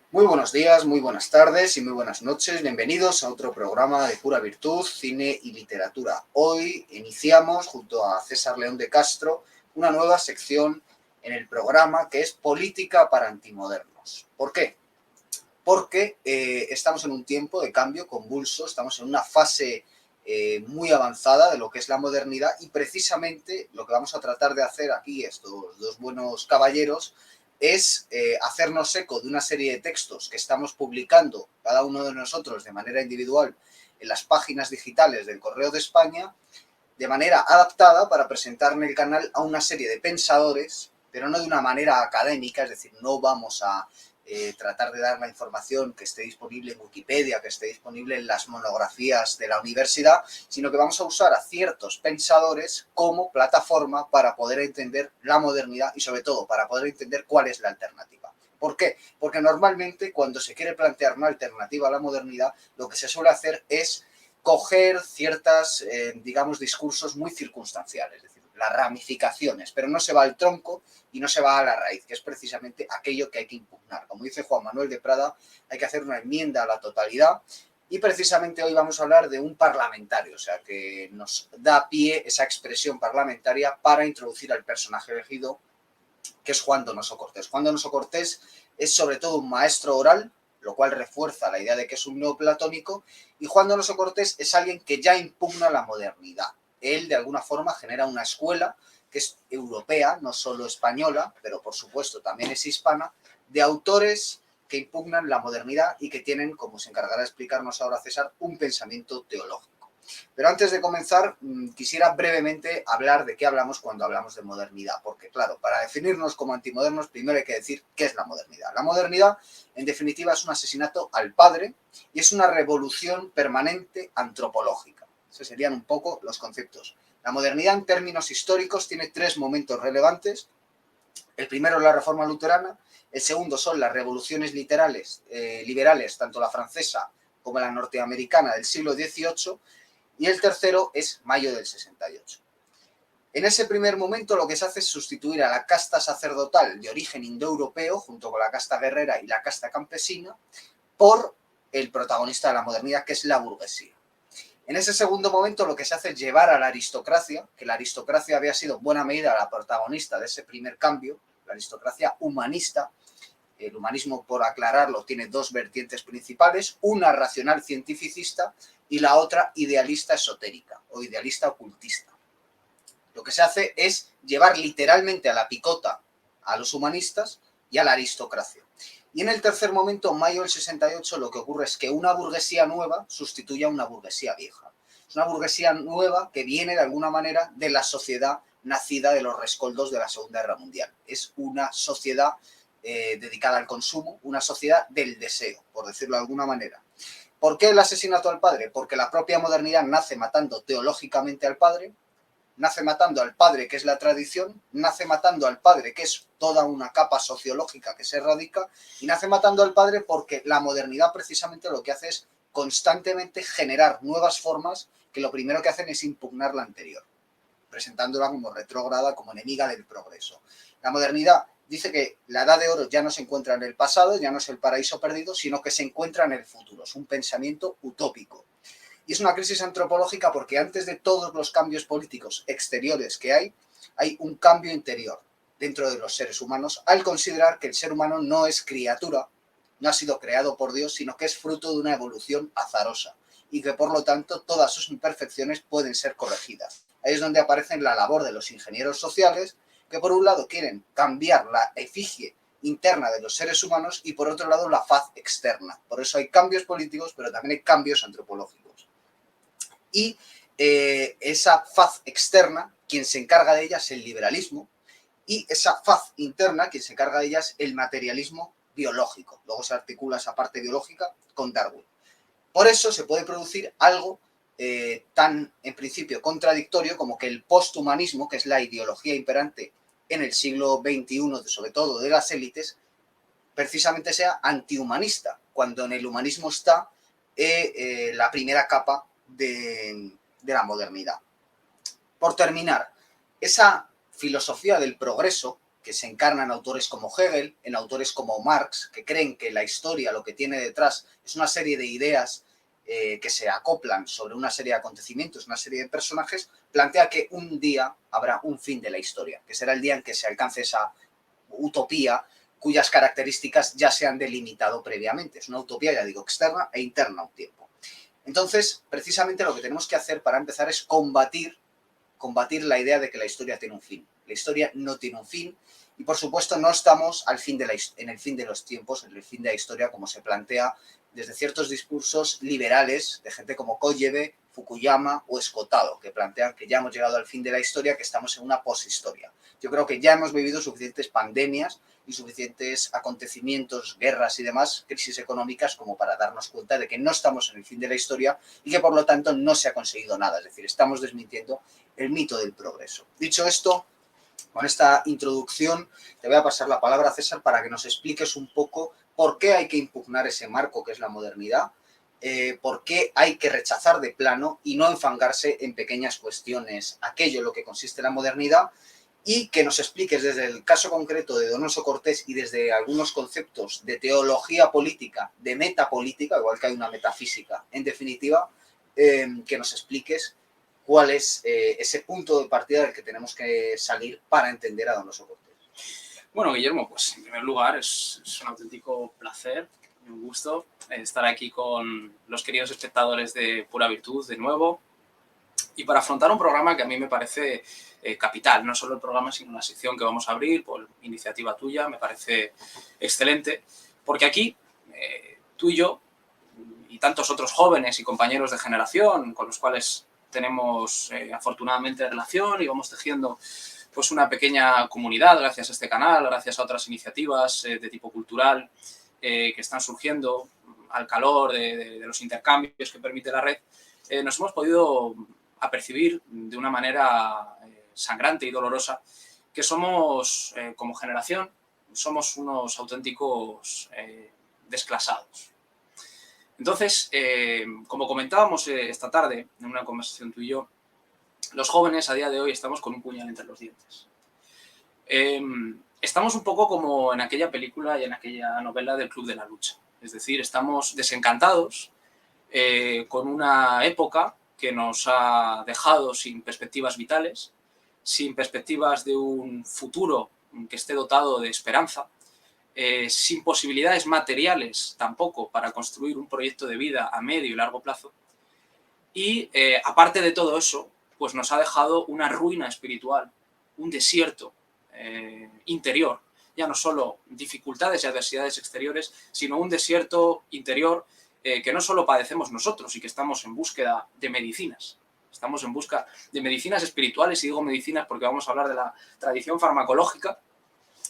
Muy buenos días, muy buenas tardes y muy buenas noches. Bienvenidos a otro programa de Pura Virtud, Cine y Literatura. Hoy iniciamos, junto a César León de Castro, una nueva sección en el programa que es Política para Antimodernos. ¿Por qué? Porque estamos en un tiempo de cambio convulso, estamos en una fase muy avanzada de lo que es la modernidad y precisamente lo que vamos a tratar de hacer aquí estos dos buenos caballeros es hacernos eco de una serie de textos que estamos publicando cada uno de nosotros de manera individual en las páginas digitales del Correo de España, de manera adaptada para presentar en el canal a una serie de pensadores, pero no de una manera académica, es decir, no vamos a tratar de dar la información que esté disponible en Wikipedia, que esté disponible en las monografías de la universidad, sino que vamos a usar a ciertos pensadores como plataforma para poder entender la modernidad y sobre todo para poder entender cuál es la alternativa. ¿Por qué? Porque normalmente cuando se quiere plantear una alternativa a la modernidad, lo que se suele hacer es coger ciertas, digamos, discursos muy circunstanciales, es decir, las ramificaciones, pero no se va al tronco y no se va a la raíz, que es precisamente aquello que hay que impugnar. Como dice Juan Manuel de Prada, hay que hacer una enmienda a la totalidad y precisamente hoy vamos a hablar de un parlamentario, o sea, que nos da pie esa expresión parlamentaria para introducir al personaje elegido, que es Juan Donoso Cortés. Juan Donoso Cortés es sobre todo un maestro oral, lo cual refuerza la idea de que es un neoplatónico, y Juan Donoso Cortés es alguien que ya impugna la modernidad. Él, de alguna forma, genera una escuela que es europea, no solo española, pero por supuesto también es hispana, de autores que impugnan la modernidad y que tienen, como se encargará de explicarnos ahora César, un pensamiento teológico. Pero antes de comenzar, quisiera brevemente hablar de qué hablamos cuando hablamos de modernidad, porque claro, para definirnos como antimodernos, primero hay que decir qué es la modernidad. La modernidad, en definitiva, es un asesinato al padre y es una revolución permanente antropológica. Esos serían un poco los conceptos. La modernidad, en términos históricos, tiene tres momentos relevantes. El primero es la Reforma Luterana, el segundo son las revoluciones liberales, tanto la francesa como la norteamericana del siglo XVIII, y el tercero es mayo del 68. En ese primer momento lo que se hace es sustituir a la casta sacerdotal de origen indoeuropeo, junto con la casta guerrera y la casta campesina, por el protagonista de la modernidad, que es la burguesía. En ese segundo momento lo que se hace es llevar a la aristocracia, que la aristocracia había sido en buena medida la protagonista de ese primer cambio, la aristocracia humanista. El humanismo, por aclararlo, tiene dos vertientes principales, una racional cientificista y la otra idealista esotérica o idealista ocultista. Lo que se hace es llevar literalmente a la picota a los humanistas y a la aristocracia. Y en el tercer momento, mayo del 68, lo que ocurre es que una burguesía nueva sustituye a una burguesía vieja. Es una burguesía nueva que viene de alguna manera de la sociedad nacida de los rescoldos de la Segunda Guerra Mundial. Es una sociedad dedicada al consumo, una sociedad del deseo, por decirlo de alguna manera. ¿Por qué el asesinato al padre? Porque la propia modernidad nace matando teológicamente al padre, nace matando al padre, que es la tradición, nace matando al padre, que es toda una capa sociológica que se erradica, y nace matando al padre porque la modernidad precisamente lo que hace es constantemente generar nuevas formas que lo primero que hacen es impugnar la anterior, presentándola como retrógrada, como enemiga del progreso. La modernidad dice que la edad de oro ya no se encuentra en el pasado, ya no es el paraíso perdido, sino que se encuentra en el futuro. Es un pensamiento utópico. Y es una crisis antropológica porque antes de todos los cambios políticos exteriores que hay un cambio interior dentro de los seres humanos al considerar que el ser humano no es criatura, no ha sido creado por Dios, sino que es fruto de una evolución azarosa y que por lo tanto todas sus imperfecciones pueden ser corregidas. Ahí es donde aparece la labor de los ingenieros sociales, que por un lado quieren cambiar la efigie interna de los seres humanos y por otro lado la faz externa. Por eso hay cambios políticos, pero también hay cambios antropológicos. Y esa faz externa, quien se encarga de ella es el liberalismo, y esa faz interna, quien se encarga de ella es el materialismo biológico. Luego se articula esa parte biológica con Darwin. Por eso se puede producir algo tan, en principio, contradictorio como que el posthumanismo, que es la ideología imperante en el siglo XXI, sobre todo de las élites, precisamente sea antihumanista, cuando en el humanismo está la primera capa de la modernidad. Por terminar, esa filosofía del progreso que se encarna en autores como Hegel, en autores como Marx, que creen que la historia lo que tiene detrás es una serie de ideas que se acoplan sobre una serie de acontecimientos, una serie de personajes, plantea que un día habrá un fin de la historia, que será el día en que se alcance esa utopía cuyas características ya se han delimitado previamente. Es una utopía, ya digo, externa e interna a un tiempo. Entonces, precisamente lo que tenemos que hacer para empezar es combatir la idea de que la historia tiene un fin. La historia no tiene un fin y, por supuesto, no estamos en el fin de los tiempos, en el fin de la historia, como se plantea desde ciertos discursos liberales de gente como Kolleve, Fukuyama o Escotado, que plantean que ya hemos llegado al fin de la historia, que estamos en una poshistoria. Yo creo que ya hemos vivido suficientes pandemias y suficientes acontecimientos, guerras y demás, crisis económicas, como para darnos cuenta de que no estamos en el fin de la historia y que, por lo tanto, no se ha conseguido nada. Es decir, estamos desmintiendo el mito del progreso. Dicho esto, con esta introducción, te voy a pasar la palabra, César, para que nos expliques un poco por qué hay que impugnar ese marco que es la modernidad, por qué hay que rechazar de plano y no enfangarse en pequeñas cuestiones aquello en lo que consiste la modernidad, y que nos expliques desde el caso concreto de Donoso Cortés y desde algunos conceptos de teología política, de metapolítica, igual que hay una metafísica, en definitiva, que nos expliques cuál es ese punto de partida del que tenemos que salir para entender a Donoso Cortés. Bueno, Guillermo, pues en primer lugar es un auténtico placer y un gusto estar aquí con los queridos espectadores de Pura Virtud de nuevo y para afrontar un programa que a mí me parece capital, no solo el programa, sino la sección que vamos a abrir por iniciativa tuya, me parece excelente, porque aquí tú y yo y tantos otros jóvenes y compañeros de generación con los cuales tenemos afortunadamente relación y vamos tejiendo pues una pequeña comunidad gracias a este canal, gracias a otras iniciativas de tipo cultural que están surgiendo al calor de los intercambios que permite la red, nos hemos podido apercibir de una manera sangrante y dolorosa que somos, como generación, somos unos auténticos desclasados. Entonces, como comentábamos esta tarde en una conversación tú y yo, los jóvenes a día de hoy estamos con un puñal entre los dientes. Estamos un poco como en aquella película y en aquella novela del Club de la Lucha. Es decir, estamos desencantados con una época que nos ha dejado sin perspectivas vitales, sin perspectivas de un futuro que esté dotado de esperanza, sin posibilidades materiales tampoco para construir un proyecto de vida a medio y largo plazo. Y aparte de todo eso, pues nos ha dejado una ruina espiritual, un desierto interior, ya no solo dificultades y adversidades exteriores, sino un desierto interior que no solo padecemos nosotros y que estamos en búsqueda de medicinas. Estamos en busca de medicinas espirituales, y digo medicinas porque vamos a hablar de la tradición farmacológica,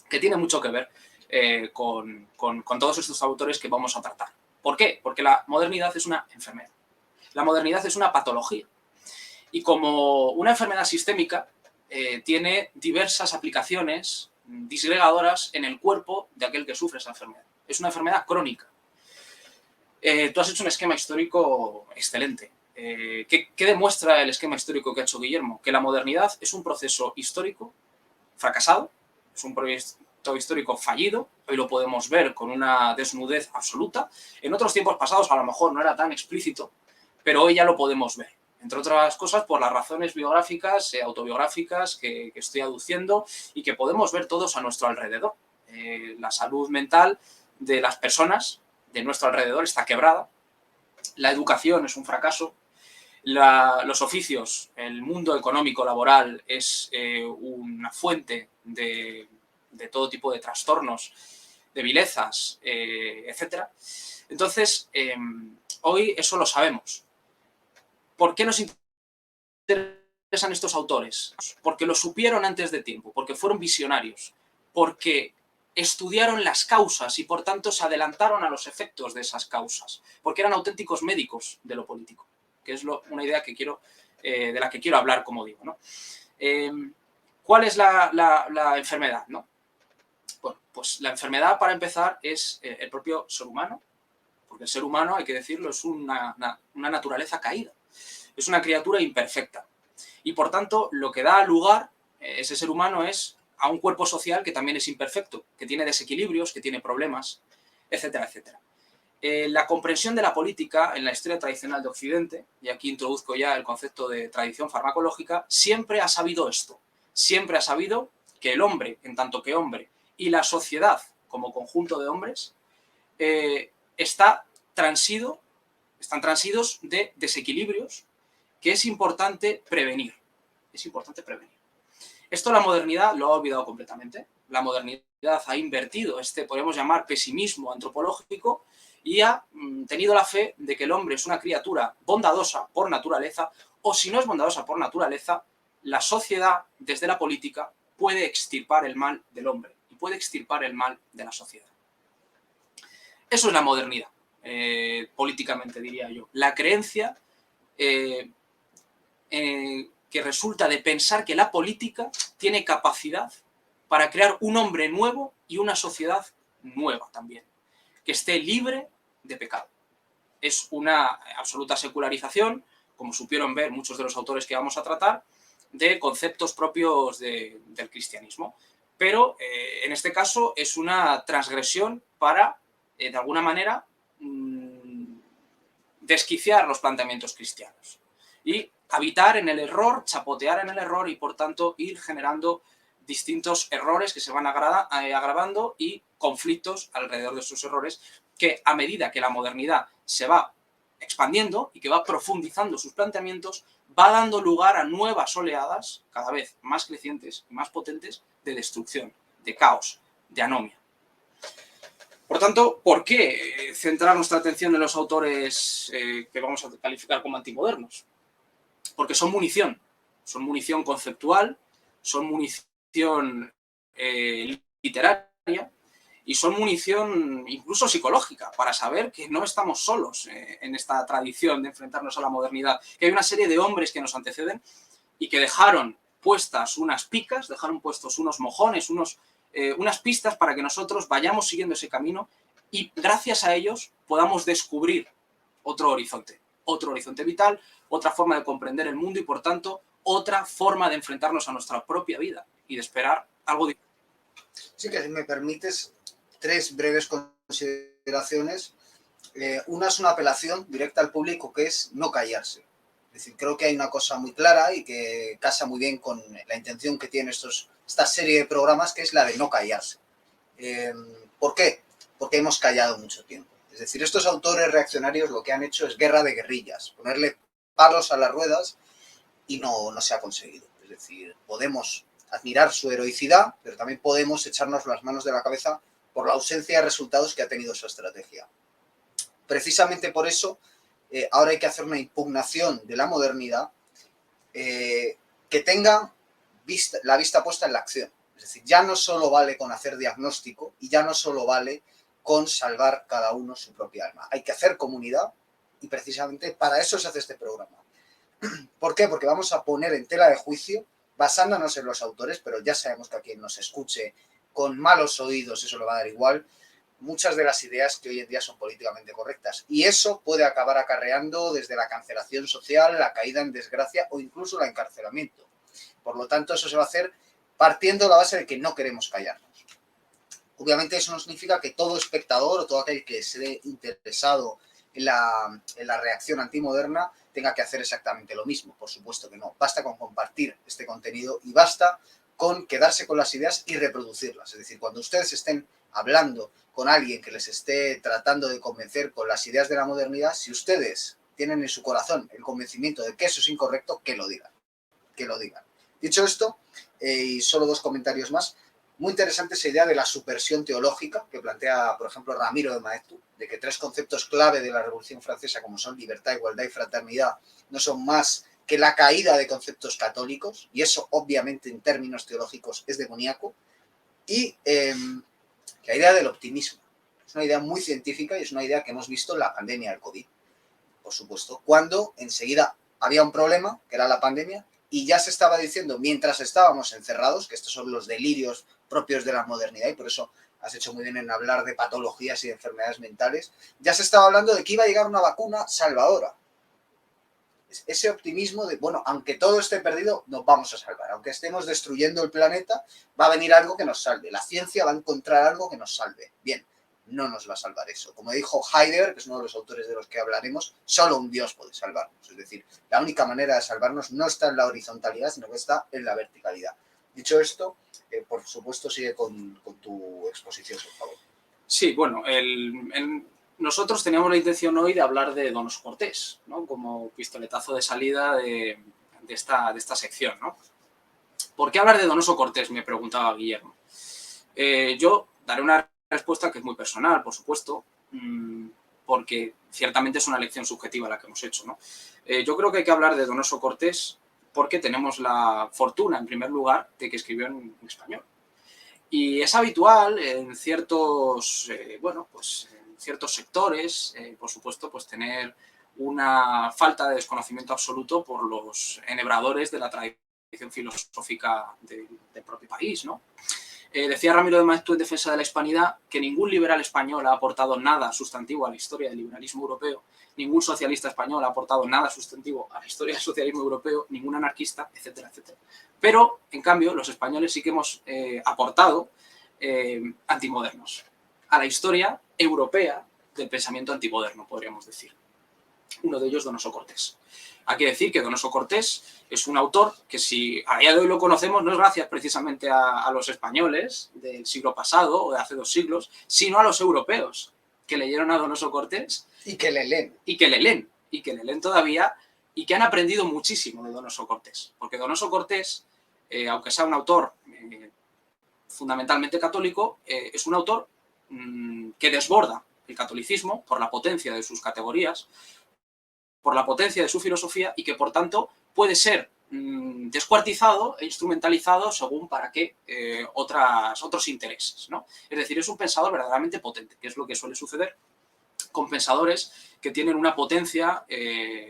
que tiene mucho que ver con todos estos autores que vamos a tratar. ¿Por qué? Porque la modernidad es una enfermedad. La modernidad es una patología. Y como una enfermedad sistémica, tiene diversas aplicaciones disgregadoras en el cuerpo de aquel que sufre esa enfermedad. Es una enfermedad crónica. Tú has hecho un esquema histórico excelente. ¿Qué demuestra el esquema histórico que ha hecho Guillermo? Que la modernidad es un proceso histórico fracasado, es un proyecto histórico fallido. Hoy lo podemos ver con una desnudez absoluta. En otros tiempos pasados a lo mejor no era tan explícito, pero hoy ya lo podemos ver. Entre otras cosas por las razones biográficas, autobiográficas que estoy aduciendo y que podemos ver todos a nuestro alrededor. La salud mental de las personas de nuestro alrededor está quebrada, la educación es un fracaso, los oficios, el mundo económico laboral es una fuente de todo tipo de trastornos, de vilezas, etc. Entonces, hoy eso lo sabemos. ¿Por qué nos interesan estos autores? Porque lo supieron antes de tiempo, porque fueron visionarios, porque estudiaron las causas y por tanto se adelantaron a los efectos de esas causas, porque eran auténticos médicos de lo político, que es una idea que de la que quiero hablar, como digo, ¿no? ¿Cuál es la enfermedad, no? Bueno, pues la enfermedad, para empezar, es el propio ser humano, porque el ser humano, hay que decirlo, es una naturaleza caída. Es una criatura imperfecta. Y por tanto, lo que da lugar ese ser humano es a un cuerpo social que también es imperfecto, que tiene desequilibrios, que tiene problemas, etcétera, etcétera. La comprensión de la política en la historia tradicional de Occidente, y aquí introduzco ya el concepto de tradición farmacológica, siempre ha sabido esto. Siempre ha sabido que el hombre, en tanto que hombre, y la sociedad como conjunto de hombres, están transidos de desequilibrios que es importante prevenir. Es importante prevenir. Esto la modernidad lo ha olvidado completamente. La modernidad ha invertido podemos llamar, pesimismo antropológico y ha tenido la fe de que el hombre es una criatura bondadosa por naturaleza, o si no es bondadosa por naturaleza, la sociedad, desde la política, puede extirpar el mal del hombre y puede extirpar el mal de la sociedad. Eso es la modernidad, políticamente diría yo. La creencia que resulta de pensar que la política tiene capacidad para crear un hombre nuevo y una sociedad nueva también, que esté libre de pecado. Es una absoluta secularización, como supieron ver muchos de los autores que vamos a tratar, de conceptos propios del cristianismo. Pero en este caso es una transgresión para, de alguna manera, desquiciar los planteamientos cristianos y habitar en el error, chapotear en el error y, por tanto, ir generando distintos errores que se van agravando y conflictos alrededor de esos errores que, a medida que la modernidad se va expandiendo y que va profundizando sus planteamientos, va dando lugar a nuevas oleadas cada vez más crecientes y más potentes de destrucción, de caos, de anomia. Por tanto, ¿por qué centrar nuestra atención en los autores que vamos a calificar como antimodernos? Porque son munición conceptual, son munición literaria y son munición incluso psicológica para saber que no estamos solos en esta tradición de enfrentarnos a la modernidad, que hay una serie de hombres que nos anteceden y que dejaron puestas unas picas, dejaron puestos unos mojones, unas pistas para que nosotros vayamos siguiendo ese camino y gracias a ellos podamos descubrir otro horizonte vital, otra forma de comprender el mundo y, por tanto, otra forma de enfrentarnos a nuestra propia vida y de esperar algo diferente. Sí, que si me permites, 3 breves consideraciones. Una es una apelación directa al público, que es no callarse. Es decir, creo que hay una cosa muy clara y que casa muy bien con la intención que tiene esta serie de programas, que es la de no callarse. ¿Por qué? Porque hemos callado mucho tiempo. Es decir, estos autores reaccionarios lo que han hecho es guerra de guerrillas, ponerle palos a las ruedas, y no se ha conseguido. Es decir, podemos admirar su heroicidad, pero también podemos echarnos las manos de la cabeza por la ausencia de resultados que ha tenido su estrategia. Precisamente por eso, ahora hay que hacer una impugnación de la modernidad que tenga la vista puesta en la acción. Es decir, ya no solo vale con hacer diagnóstico y ya no solo vale con salvar cada uno su propia alma. Hay que hacer comunidad y precisamente para eso se hace este programa. ¿Por qué? Porque vamos a poner en tela de juicio, basándonos en los autores, pero ya sabemos que a quien nos escuche con malos oídos eso le va a dar igual, muchas de las ideas que hoy en día son políticamente correctas. Y eso puede acabar acarreando desde la cancelación social, la caída en desgracia o incluso el encarcelamiento. Por lo tanto, eso se va a hacer partiendo de la base de que no queremos callarnos. Obviamente eso no significa que todo espectador o todo aquel que esté interesado en la reacción antimoderna tenga que hacer exactamente lo mismo. Por supuesto que no. Basta con compartir este contenido y basta con quedarse con las ideas y reproducirlas. Es decir, cuando ustedes estén hablando con alguien que les esté tratando de convencer con las ideas de la modernidad, si ustedes tienen en su corazón el convencimiento de que eso es incorrecto, que lo digan. Que lo digan. Dicho esto, y solo 2 comentarios más, muy interesante esa idea de la subversión teológica que plantea, por ejemplo, Ramiro de Maeztu, de que 3 conceptos clave de la Revolución Francesa, como son libertad, igualdad y fraternidad, no son más que la caída de conceptos católicos, y eso obviamente en términos teológicos es demoníaco, y la idea del optimismo. Es una idea muy científica y es una idea que hemos visto en la pandemia del COVID, por supuesto, cuando enseguida había un problema, que era la pandemia, y ya se estaba diciendo, mientras estábamos encerrados, que estos son los delirios propios de la modernidad, y por eso has hecho muy bien en hablar de patologías y de enfermedades mentales, ya se estaba hablando de que iba a llegar una vacuna salvadora. Ese optimismo de, bueno, aunque todo esté perdido, nos vamos a salvar. Aunque estemos destruyendo el planeta, va a venir algo que nos salve. La ciencia va a encontrar algo que nos salve. Bien, no nos va a salvar eso. Como dijo Heidegger, que es uno de los autores de los que hablaremos, solo un Dios puede salvarnos. Es decir, la única manera de salvarnos no está en la horizontalidad, sino que está en la verticalidad. Dicho esto, por supuesto, sigue con tu exposición, por favor. Sí, bueno, nosotros teníamos la intención hoy de hablar de Donoso Cortés, ¿no? Como pistoletazo de salida de esta sección, ¿no? ¿Por qué hablar de Donoso Cortés?, me preguntaba Guillermo. Yo daré una respuesta que es muy personal, por supuesto, porque ciertamente es una elección subjetiva la que hemos hecho, ¿no? Yo creo que hay que hablar de Donoso Cortés porque tenemos la fortuna, en primer lugar, de que escribió en español. Y es habitual en ciertos, en ciertos sectores, por supuesto, pues tener una falta de desconocimiento absoluto por los enhebradores de la tradición filosófica del propio país, ¿no? Decía Ramiro de Maeztu en defensa de la hispanidad que ningún liberal español ha aportado nada sustantivo a la historia del liberalismo europeo, ningún socialista español ha aportado nada sustantivo a la historia del socialismo europeo, ningún anarquista, etcétera, etcétera. Pero, en cambio, los españoles sí que hemos aportado antimodernos a la historia europea del pensamiento antimoderno, podríamos decir. Uno de ellos, Donoso Cortés. Hay que decir que Donoso Cortés es un autor que, si a día de hoy lo conocemos, no es gracias precisamente a los españoles del siglo pasado o de hace 2 siglos, sino a los europeos que leyeron a Donoso Cortés. Y que le leen. Y que le leen todavía, y que han aprendido muchísimo de Donoso Cortés. Porque Donoso Cortés, aunque sea un autor fundamentalmente católico, es un autor que desborda el catolicismo por la potencia de sus categorías, por la potencia de su filosofía, y que por tanto puede ser descuartizado e instrumentalizado según para qué otros intereses, ¿no? Es decir, es un pensador verdaderamente potente, que es lo que suele suceder con pensadores que tienen una potencia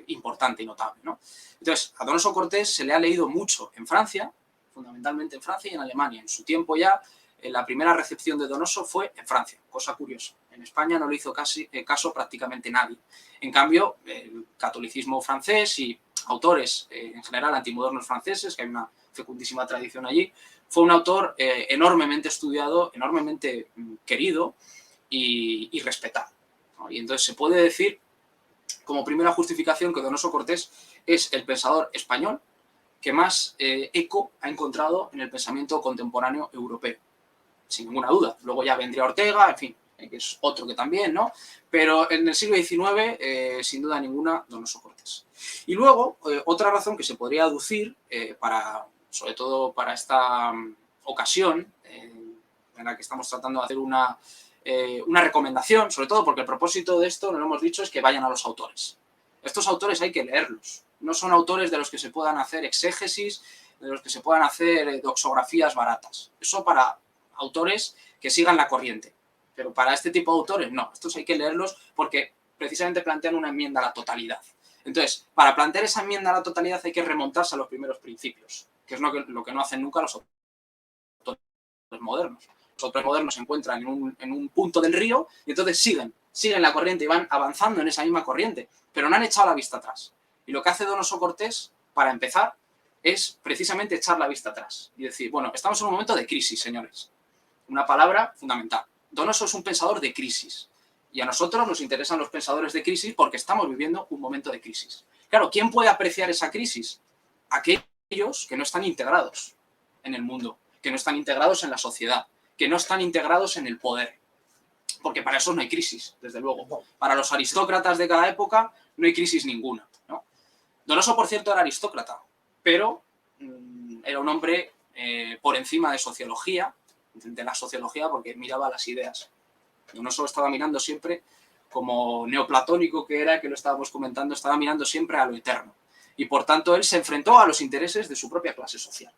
importante y notable, ¿no? Entonces, a Donoso Cortés se le ha leído mucho en Francia, fundamentalmente en Francia y en Alemania. En su tiempo ya, la primera recepción de Donoso fue en Francia, cosa curiosa. En España no le hizo caso prácticamente nadie. En cambio, el catolicismo francés y autores en general antimodernos franceses, que hay una fecundísima tradición allí, fue un autor enormemente estudiado, enormemente querido y respetado, ¿no? Y entonces se puede decir, como primera justificación, que Donoso Cortés es el pensador español que más eco ha encontrado en el pensamiento contemporáneo europeo, sin ninguna duda. Luego ya vendría Ortega, en fin, que es otro que también, ¿no? Pero en el siglo XIX, sin duda ninguna, Donoso Cortés. Y luego, otra razón que se podría aducir, sobre todo para esta ocasión, en la que estamos tratando de hacer una recomendación, sobre todo porque el propósito de esto, no lo hemos dicho, es que vayan a los autores. Estos autores hay que leerlos. No son autores de los que se puedan hacer exégesis, de los que se puedan hacer doxografías baratas. Eso para autores que sigan la corriente. Pero para este tipo de autores, no. Estos hay que leerlos porque precisamente plantean una enmienda a la totalidad. Entonces, para plantear esa enmienda a la totalidad hay que remontarse a los primeros principios, que es lo que no hacen nunca los autores modernos. Los autores modernos se encuentran en un punto del río y entonces siguen la corriente y van avanzando en esa misma corriente, pero no han echado la vista atrás. Y lo que hace Donoso Cortés, para empezar, es precisamente echar la vista atrás y decir, bueno, estamos en un momento de crisis, señores. Una palabra fundamental. Donoso es un pensador de crisis. Y a nosotros nos interesan los pensadores de crisis porque estamos viviendo un momento de crisis. Claro, ¿quién puede apreciar esa crisis? Aquellos que no están integrados en el mundo, que no están integrados en la sociedad, que no están integrados en el poder. Porque para eso no hay crisis, desde luego. Para los aristócratas de cada época no hay crisis ninguna, ¿no? Donoso, por cierto, era aristócrata, pero era un hombre por encima de sociología, de la sociología, porque miraba las ideas. Donoso estaba mirando siempre, como neoplatónico que era, que lo estábamos comentando, estaba mirando siempre a lo eterno. Y por tanto él se enfrentó a los intereses de su propia clase social.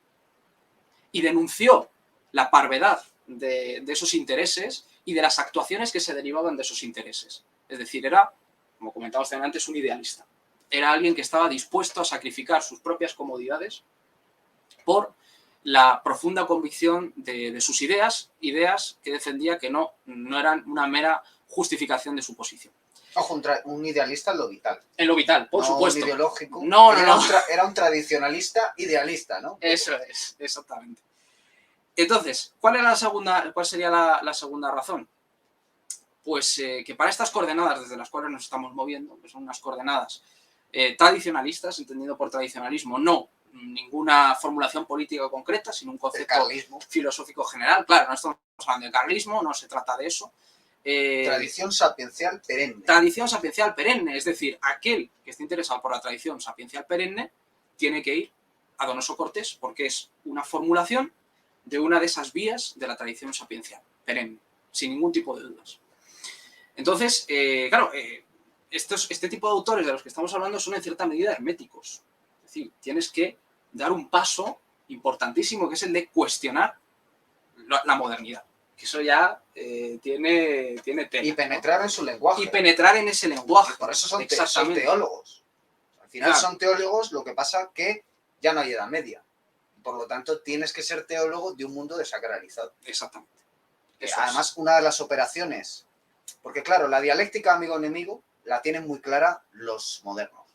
Y denunció la parvedad de esos intereses y de las actuaciones que se derivaban de esos intereses. Es decir, era, como comentábamos antes, un idealista. Era alguien que estaba dispuesto a sacrificar sus propias comodidades por la profunda convicción de sus ideas que defendía que no eran una mera justificación de su posición. Ojo, un idealista en lo vital. En lo vital, por no supuesto. Un ideológico. No. Era un tradicionalista idealista, ¿no? Eso es, exactamente. Entonces, ¿cuál sería la segunda razón? Pues que para estas coordenadas desde las cuales nos estamos moviendo, que son unas coordenadas tradicionalistas, entendido por tradicionalismo, no ninguna formulación política concreta, sino un concepto filosófico general. Claro, no estamos hablando de carlismo, no se trata de eso. Tradición sapiencial perenne. Tradición sapiencial perenne, es decir, aquel que esté interesado por la tradición sapiencial perenne tiene que ir a Donoso Cortés porque es una formulación de una de esas vías de la tradición sapiencial perenne, sin ningún tipo de dudas. Entonces, claro, este tipo de autores de los que estamos hablando son en cierta medida herméticos. Es decir, tienes que dar un paso importantísimo, que es el de cuestionar la modernidad. Que eso ya tiene tela. Y penetrar en su lenguaje. Y penetrar en ese lenguaje. Y por eso son teólogos. Al final son teólogos, lo que pasa que ya no hay Edad Media. Por lo tanto, tienes que ser teólogo de un mundo desacralizado. Exactamente. Además, una de las operaciones... Porque claro, la dialéctica amigo-enemigo la tienen muy clara los modernos.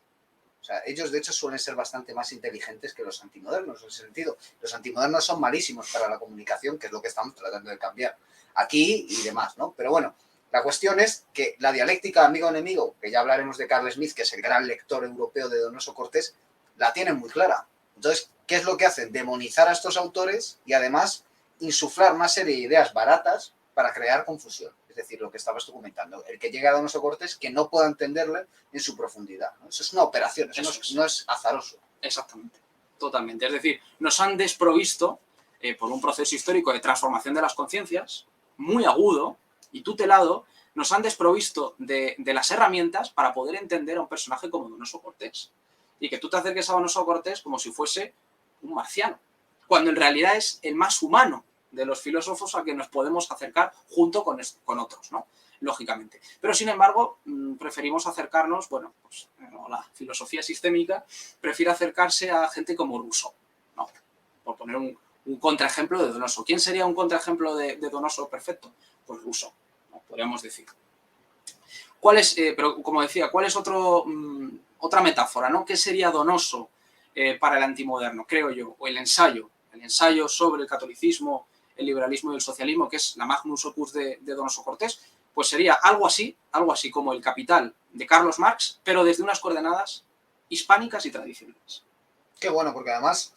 O sea, ellos de hecho suelen ser bastante más inteligentes que los antimodernos, en ese sentido. Los antimodernos son malísimos para la comunicación, que es lo que estamos tratando de cambiar aquí y demás, ¿no? Pero bueno, la cuestión es que la dialéctica amigo-enemigo, que ya hablaremos de Carl Smith, que es el gran lector europeo de Donoso Cortés, la tienen muy clara. Entonces, ¿qué es lo que hacen? Demonizar a estos autores y además insuflar una serie de ideas baratas para crear confusión. Es decir, lo que estabas tú comentando, el que llega a Donoso Cortés que no pueda entenderle en su profundidad, ¿no? Eso es una operación, eso no es azaroso. Exactamente, totalmente. Es decir, nos han desprovisto por un proceso histórico de transformación de las conciencias muy agudo y tutelado, nos han desprovisto de las herramientas para poder entender a un personaje como Donoso Cortés. Y que tú te acerques a Donoso Cortés como si fuese un marciano, cuando en realidad es el más humano de los filósofos a que nos podemos acercar junto con otros, ¿no? Lógicamente. Pero, sin embargo, preferimos acercarnos, bueno, pues la filosofía sistémica prefiere acercarse a gente como Rousseau, ¿no? Por poner un contraejemplo de Donoso. ¿Quién sería un contraejemplo de Donoso perfecto? Pues Rousseau, ¿no? Podríamos decir. Pero, como decía, ¿cuál es otra metáfora, ¿no? ¿Qué sería Donoso para el antimoderno, creo yo? O el ensayo sobre el catolicismo, el liberalismo y el socialismo, que es la magnus opus de Donoso Cortés, pues sería algo así como El Capital de Carlos Marx, pero desde unas coordenadas hispánicas y tradicionales. Qué bueno, porque además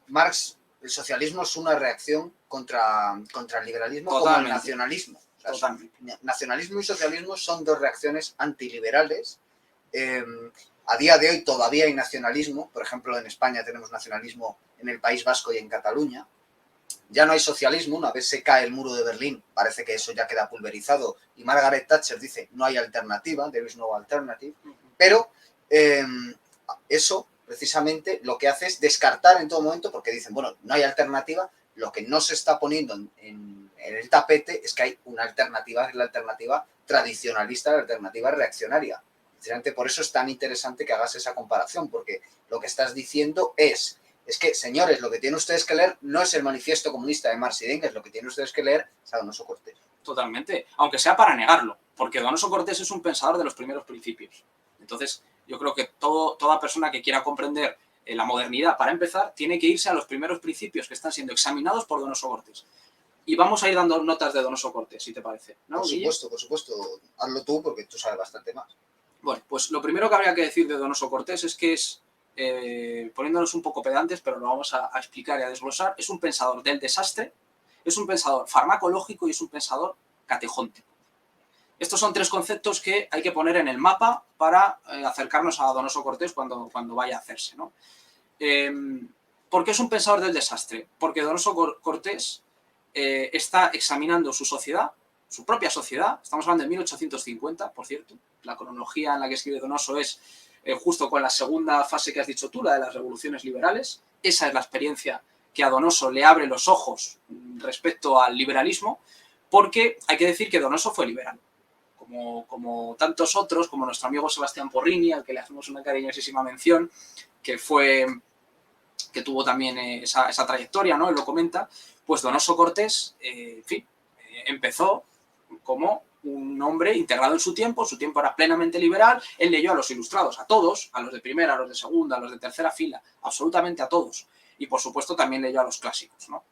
Marx, el socialismo es una reacción contra el liberalismo. Totalmente. Como el nacionalismo. O sea, nacionalismo y socialismo son dos reacciones antiliberales. A día de hoy todavía hay nacionalismo, por ejemplo en España tenemos nacionalismo en el País Vasco y en Cataluña. Ya no hay socialismo, una vez se cae el muro de Berlín, parece que eso ya queda pulverizado y Margaret Thatcher dice no hay alternativa, there is no alternative, pero eso precisamente lo que hace es descartar en todo momento, porque dicen, bueno, no hay alternativa, lo que no se está poniendo en el tapete es que hay una alternativa, que es la alternativa tradicionalista, la alternativa reaccionaria. Precisamente por eso es tan interesante que hagas esa comparación, porque lo que estás diciendo es que, señores, lo que tienen ustedes que leer no es el manifiesto comunista de Marx y de Engels, lo que tienen ustedes que leer es a Donoso Cortés. Totalmente, aunque sea para negarlo, porque Donoso Cortés es un pensador de los primeros principios. Entonces, yo creo que toda persona que quiera comprender la modernidad, para empezar, tiene que irse a los primeros principios que están siendo examinados por Donoso Cortés. Y vamos a ir dando notas de Donoso Cortés, si te parece, ¿no, Guille? Por supuesto. Hazlo tú, porque tú sabes bastante más. Bueno, pues lo primero que habría que decir de Donoso Cortés es que es, poniéndonos un poco pedantes, pero lo vamos a explicar y a desglosar, es un pensador del desastre, es un pensador farmacológico y es un pensador catejóntico. Estos son tres conceptos que hay que poner en el mapa para acercarnos a Donoso Cortés cuando vaya a hacerse, ¿no? ¿Por qué es un pensador del desastre? Porque Donoso Cortés está examinando su sociedad, su propia sociedad, estamos hablando de 1850, por cierto, la cronología en la que escribe Donoso es justo con la segunda fase que has dicho tú, la de las revoluciones liberales. Esa es la experiencia que a Donoso le abre los ojos respecto al liberalismo, porque hay que decir que Donoso fue liberal. Como tantos otros, como nuestro amigo Sebastián Porrini, al que le hacemos una cariñosísima mención, que tuvo también esa trayectoria, ¿no? Él lo comenta, pues Donoso Cortés, en fin, empezó como un hombre integrado en su tiempo era plenamente liberal, él leyó a los ilustrados, a todos, a los de primera, a los de segunda, a los de tercera fila, absolutamente a todos. Y por supuesto también leyó a los clásicos, ¿no?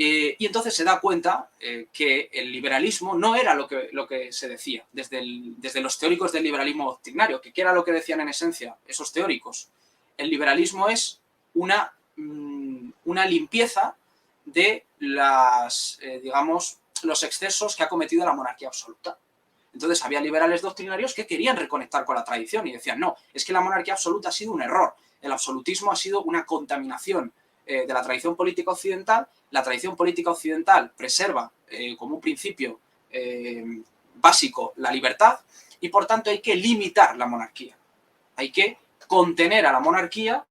Y entonces se da cuenta que el liberalismo no era lo que se decía desde los teóricos del liberalismo doctrinario, que ¿qué era lo que decían en esencia esos teóricos? El liberalismo es una limpieza de digamos, los excesos que ha cometido la monarquía absoluta. Entonces había liberales doctrinarios que querían reconectar con la tradición y decían, no, es que la monarquía absoluta ha sido un error, el absolutismo ha sido una contaminación de la tradición política occidental. La tradición política occidental preserva como un principio básico la libertad y por tanto hay que limitar la monarquía, hay que contener a la monarquía.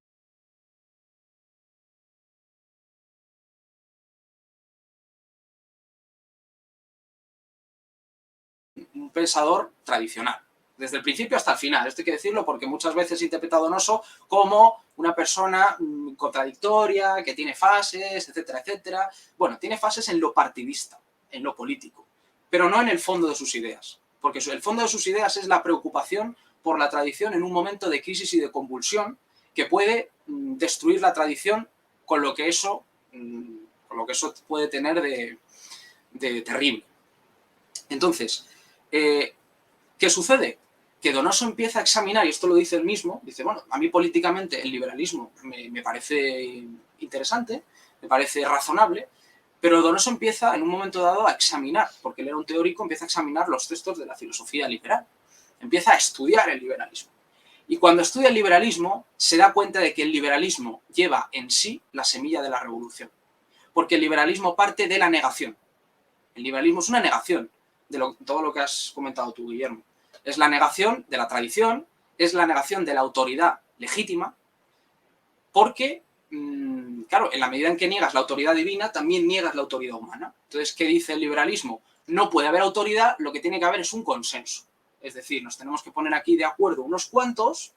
Un pensador tradicional, desde el principio hasta el final. Esto hay que decirlo porque muchas veces he interpretado a Donoso como una persona contradictoria, que tiene fases, etcétera, etcétera. Bueno, tiene fases en lo partidista, en lo político, pero no en el fondo de sus ideas, porque el fondo de sus ideas es la preocupación por la tradición en un momento de crisis y de convulsión que puede destruir la tradición con lo que eso puede tener de terrible. Entonces, ¿qué sucede? Que Donoso empieza a examinar, y esto lo dice él mismo, dice, bueno, a mí políticamente el liberalismo me parece interesante, me parece razonable, pero Donoso empieza en un momento dado a examinar, porque él era un teórico, empieza a examinar los textos de la filosofía liberal, empieza a estudiar el liberalismo. Y cuando estudia el liberalismo, se da cuenta de que el liberalismo lleva en sí la semilla de la revolución, porque el liberalismo parte de la negación. El liberalismo es una negación de todo lo que has comentado tú, Guillermo. Es la negación de la tradición, es la negación de la autoridad legítima, porque, claro, en la medida en que niegas la autoridad divina, también niegas la autoridad humana. Entonces, ¿qué dice el liberalismo? No puede haber autoridad, lo que tiene que haber es un consenso. Es decir, nos tenemos que poner aquí de acuerdo unos cuantos,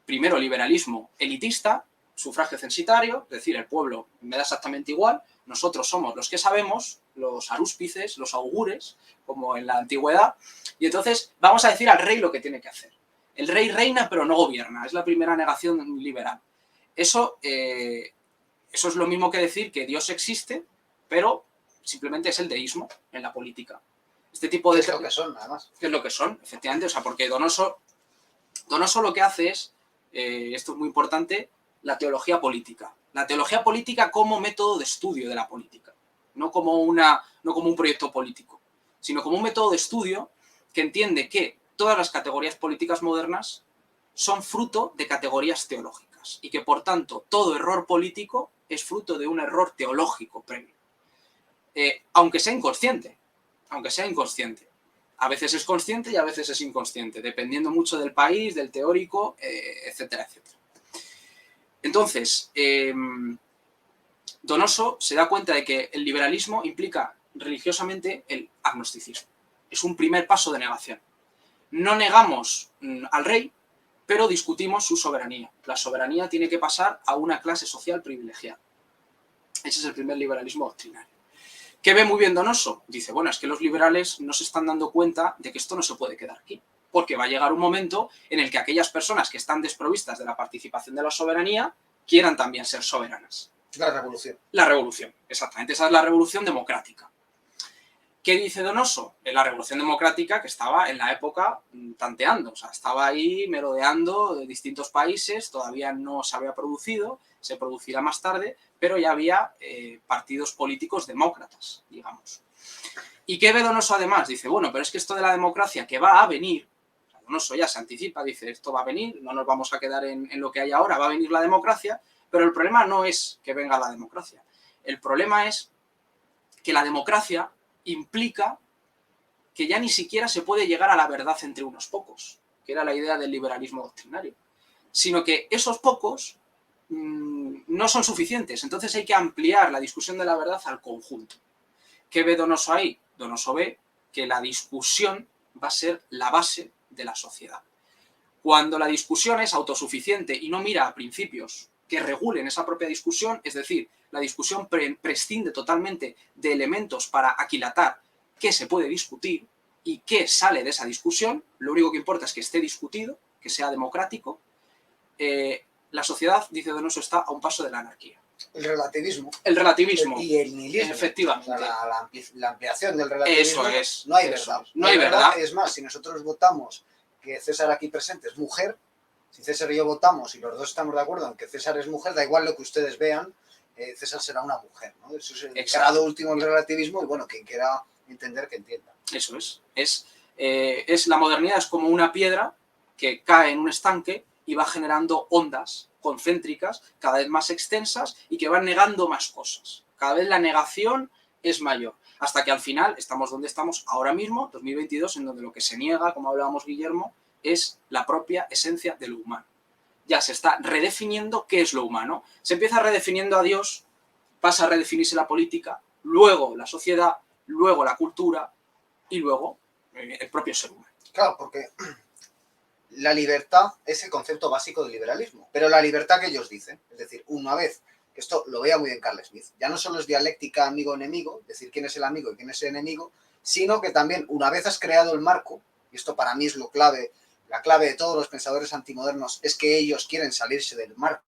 primero liberalismo elitista, sufragio censitario, es decir, el pueblo me da exactamente igual, nosotros somos los que sabemos, los arúspices, los augures, como en la antigüedad, y entonces vamos a decir al rey lo que tiene que hacer. El rey reina pero no gobierna, es la primera negación liberal. Eso es lo mismo que decir que Dios existe, pero simplemente es el deísmo en la política. Este tipo de... ¿Qué es lo que son, además? ¿Qué es lo que son? Efectivamente, o sea, porque Donoso lo que hace es, esto es muy importante, la teología política. La teología política como método de estudio de la política, no como un proyecto político, sino como un método de estudio que entiende que todas las categorías políticas modernas son fruto de categorías teológicas y que, por tanto, todo error político es fruto de un error teológico previo. Aunque sea inconsciente. A veces es consciente y a veces es inconsciente, dependiendo mucho del país, del teórico, etcétera, etcétera. Entonces, Donoso se da cuenta de que el liberalismo implica religiosamente el agnosticismo. Es un primer paso de negación. No negamos al rey, pero discutimos su soberanía. La soberanía tiene que pasar a una clase social privilegiada. Ese es el primer liberalismo doctrinario. ¿Qué ve muy bien Donoso? Dice, bueno, es que los liberales no se están dando cuenta de que esto no se puede quedar aquí, porque va a llegar un momento en el que aquellas personas que están desprovistas de la participación de la soberanía quieran también ser soberanas. La revolución. La revolución, exactamente. Esa es la revolución democrática. ¿Qué dice Donoso? La revolución democrática que estaba en la época tanteando, o sea, estaba ahí merodeando de distintos países, todavía no se había producido, se producirá más tarde, pero ya había partidos políticos demócratas, digamos. ¿Y qué ve Donoso además? Dice, bueno, pero es que esto de la democracia que va a venir, Donoso ya se anticipa, dice, esto va a venir, no nos vamos a quedar en lo que hay ahora, va a venir la democracia, pero el problema no es que venga la democracia. El problema es que la democracia implica que ya ni siquiera se puede llegar a la verdad entre unos pocos, que era la idea del liberalismo doctrinario, sino que esos pocos no son suficientes, entonces hay que ampliar la discusión de la verdad al conjunto. ¿Qué ve Donoso ahí? Donoso ve que la discusión va a ser la base de la sociedad. Cuando la discusión es autosuficiente y no mira a principios que regulen esa propia discusión, es decir, la discusión prescinde totalmente de elementos para aquilatar qué se puede discutir, y qué sale de esa discusión, lo único que importa es que esté discutido, que sea democrático, la sociedad, dice Donoso, está a un paso de la anarquía. El relativismo. El relativismo. Y el nihilismo. Efectivamente. O sea, la ampliación del relativismo. Eso es. No hay verdad. No hay verdad. Es más, si nosotros votamos que César aquí presente es mujer, si César y yo votamos y los dos estamos de acuerdo en que César es mujer, da igual lo que ustedes vean, César será una mujer, ¿no? Eso es el grado último del relativismo y bueno, quien quiera entender, que entienda. Eso es. La modernidad es como una piedra que cae en un estanque y va generando ondas concéntricas cada vez más extensas y que van negando más cosas. Cada vez la negación es mayor, hasta que al final estamos donde estamos ahora mismo, 2022, en donde lo que se niega, como hablábamos Guillermo, es la propia esencia de lo humano. Ya se está redefiniendo qué es lo humano. Se empieza redefiniendo a Dios, pasa a redefinirse la política, luego la sociedad, luego la cultura y luego el propio ser humano. Claro, porque la libertad es el concepto básico del liberalismo, pero la libertad que ellos dicen, es decir, una vez, que esto lo veía muy bien Carl Smith, ya no solo es dialéctica amigo-enemigo, decir quién es el amigo y quién es el enemigo, sino que también una vez has creado el marco, y esto para mí es lo clave, la clave de todos los pensadores antimodernos es que ellos quieren salirse del marco,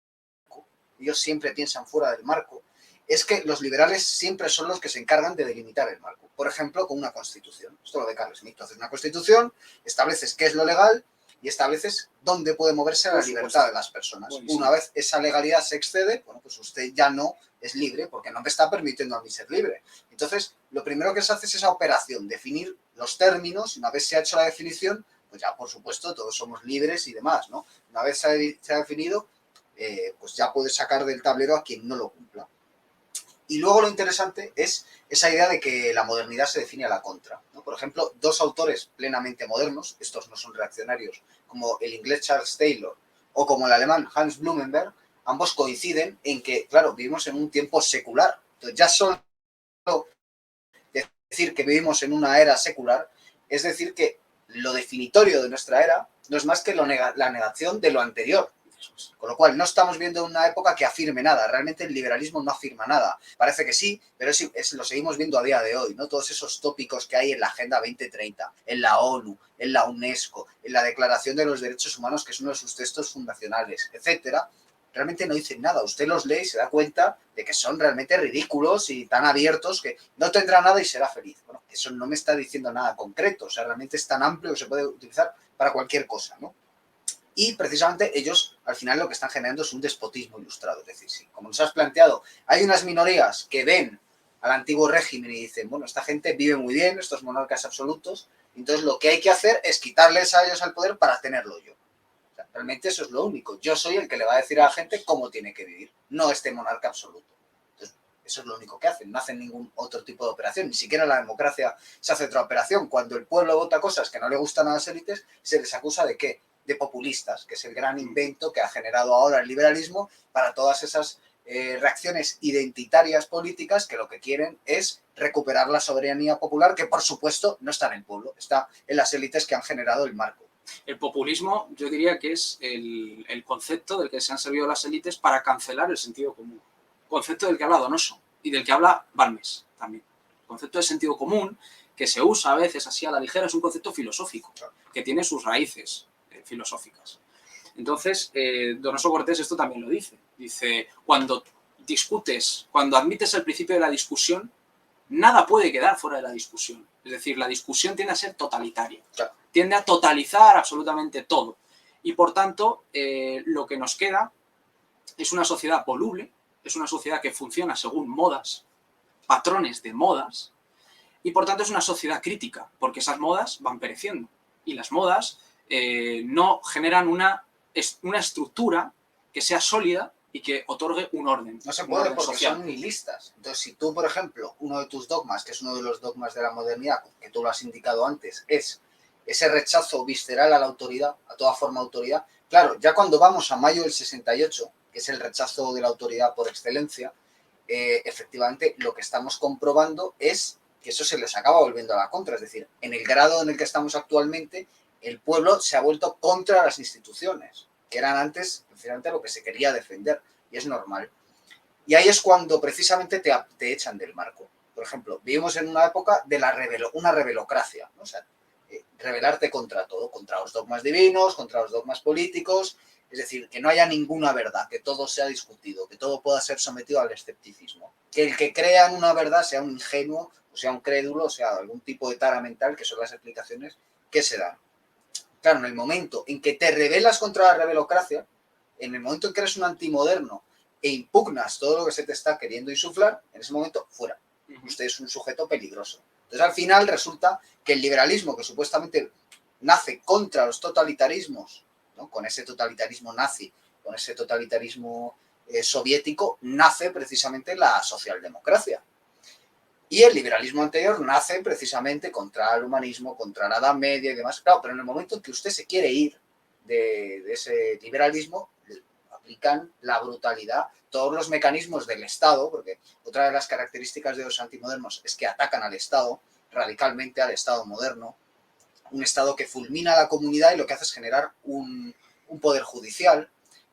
ellos siempre piensan fuera del marco, es que los liberales siempre son los que se encargan de delimitar el marco. Por ejemplo, con una constitución. Esto lo de Carl Smith. Entonces, una constitución, estableces qué es lo legal y estableces dónde puede moverse la libertad de las personas. Buenísimo. Una vez esa legalidad se excede, bueno, pues usted ya no es libre porque no me está permitiendo a mí ser libre. Entonces, lo primero que se hace es esa operación, definir los términos, y una vez se ha hecho la definición, pues ya, por supuesto, todos somos libres y demás, ¿no? Una vez se ha definido, pues ya puedes sacar del tablero a quien no lo cumpla. Y luego lo interesante es esa idea de que la modernidad se define a la contra, ¿no? Por ejemplo, dos autores plenamente modernos, estos no son reaccionarios, como el inglés Charles Taylor o como el alemán Hans Blumenberg, ambos coinciden en que, claro, vivimos en un tiempo secular. Entonces, ya solo decir que vivimos en una era secular es decir que lo definitorio de nuestra era no es más que la negación de lo anterior. Con lo cual, no estamos viendo una época que afirme nada. Realmente el liberalismo no afirma nada. Parece que sí, pero lo seguimos viendo a día de hoy, ¿no? Todos esos tópicos que hay en la Agenda 2030, en la ONU, en la UNESCO, en la Declaración de los Derechos Humanos, que es uno de sus textos fundacionales, etcétera, realmente no dicen nada. Usted los lee y se da cuenta de que son realmente ridículos y tan abiertos que no tendrá nada y será feliz. Bueno, eso no me está diciendo nada concreto. O sea, realmente es tan amplio que se puede utilizar para cualquier cosa, ¿no? Y precisamente ellos al final lo que están generando es un despotismo ilustrado. Es decir, sí, como nos has planteado, hay unas minorías que ven al antiguo régimen y dicen, bueno, esta gente vive muy bien, estos monarcas absolutos, entonces lo que hay que hacer es quitarles a ellos el poder para tenerlo yo. O sea, realmente eso es lo único. Yo soy el que le va a decir a la gente cómo tiene que vivir, no este monarca absoluto. Entonces, eso es lo único que hacen, no hacen ningún otro tipo de operación, ni siquiera en la democracia se hace otra operación. Cuando el pueblo vota cosas que no le gustan a las élites, se les acusa de ¿qué? De populistas, que es el gran invento que ha generado ahora el liberalismo para todas esas reacciones identitarias políticas que lo que quieren es recuperar la soberanía popular, que por supuesto no está en el pueblo, está en las élites que han generado el marco. El populismo, yo diría que es el concepto del que se han servido las élites para cancelar el sentido común. Concepto del que habla Donoso y del que habla Balmes también. El concepto de sentido común, que se usa a veces así a la ligera, es un concepto filosófico, que tiene sus raíces filosóficas. Entonces, Donoso Cortés esto también lo dice. Dice, cuando discutes, cuando admites el principio de la discusión, nada puede quedar fuera de la discusión. Es decir, la discusión tiende a ser totalitaria. Claro. Tiende a totalizar absolutamente todo. Y por tanto, lo que nos queda es una sociedad voluble, es una sociedad que funciona según modas, patrones de modas, y por tanto es una sociedad crítica, porque esas modas van pereciendo. Y las modas no generan una estructura que sea sólida y que otorgue un orden. No se puede porque social. Son nihilistas. Entonces, si tú, por ejemplo, uno de tus dogmas, que es uno de los dogmas de la modernidad, que tú lo has indicado antes, es ese rechazo visceral a la autoridad, a toda forma de autoridad, claro, ya cuando vamos a mayo del 68, que es el rechazo de la autoridad por excelencia, efectivamente lo que estamos comprobando es que eso se les acaba volviendo a la contra. Es decir, en el grado en el que estamos actualmente, el pueblo se ha vuelto contra las instituciones, que eran antes, precisamente, lo que se quería defender, y es normal. Y ahí es cuando precisamente te echan del marco. Por ejemplo, vivimos en una época de una rebelocracia, ¿no? O sea, rebelarte contra todo, contra los dogmas divinos, contra los dogmas políticos, es decir, que no haya ninguna verdad, que todo sea discutido, que todo pueda ser sometido al escepticismo, que el que crea en una verdad sea un ingenuo, o sea un crédulo, o sea algún tipo de tara mental, que son las explicaciones que se dan. Claro, en el momento en que te rebelas contra la rebelocracia, en el momento en que eres un antimoderno e impugnas todo lo que se te está queriendo insuflar, en ese momento, fuera. Usted es un sujeto peligroso. Entonces, al final, resulta que el liberalismo, que supuestamente nace contra los totalitarismos, ¿no? Con ese totalitarismo nazi, con ese totalitarismo soviético, nace precisamente la socialdemocracia. Y el liberalismo anterior nace precisamente contra el humanismo, contra la Edad Media y demás. Claro, pero en el momento en que usted se quiere ir de ese liberalismo, aplican la brutalidad, todos los mecanismos del Estado, porque otra de las características de los antimodernos es que atacan al Estado, radicalmente al Estado moderno, un Estado que fulmina a la comunidad y lo que hace es generar un poder judicial,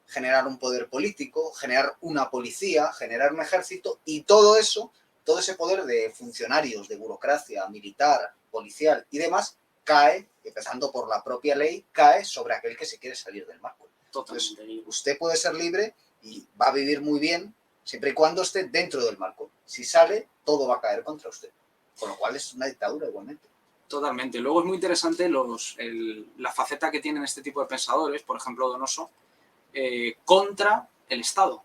generar un poder político, generar una policía, generar un ejército, y todo eso, todo ese poder de funcionarios, de burocracia, militar, policial y demás, cae, empezando por la propia ley, cae sobre aquel que se quiere salir del marco. Entonces, usted puede ser libre y va a vivir muy bien siempre y cuando esté dentro del marco. Si sale, todo va a caer contra usted. Con lo cual es una dictadura igualmente. Totalmente. Luego es muy interesante la faceta que tienen este tipo de pensadores, por ejemplo Donoso, contra el Estado.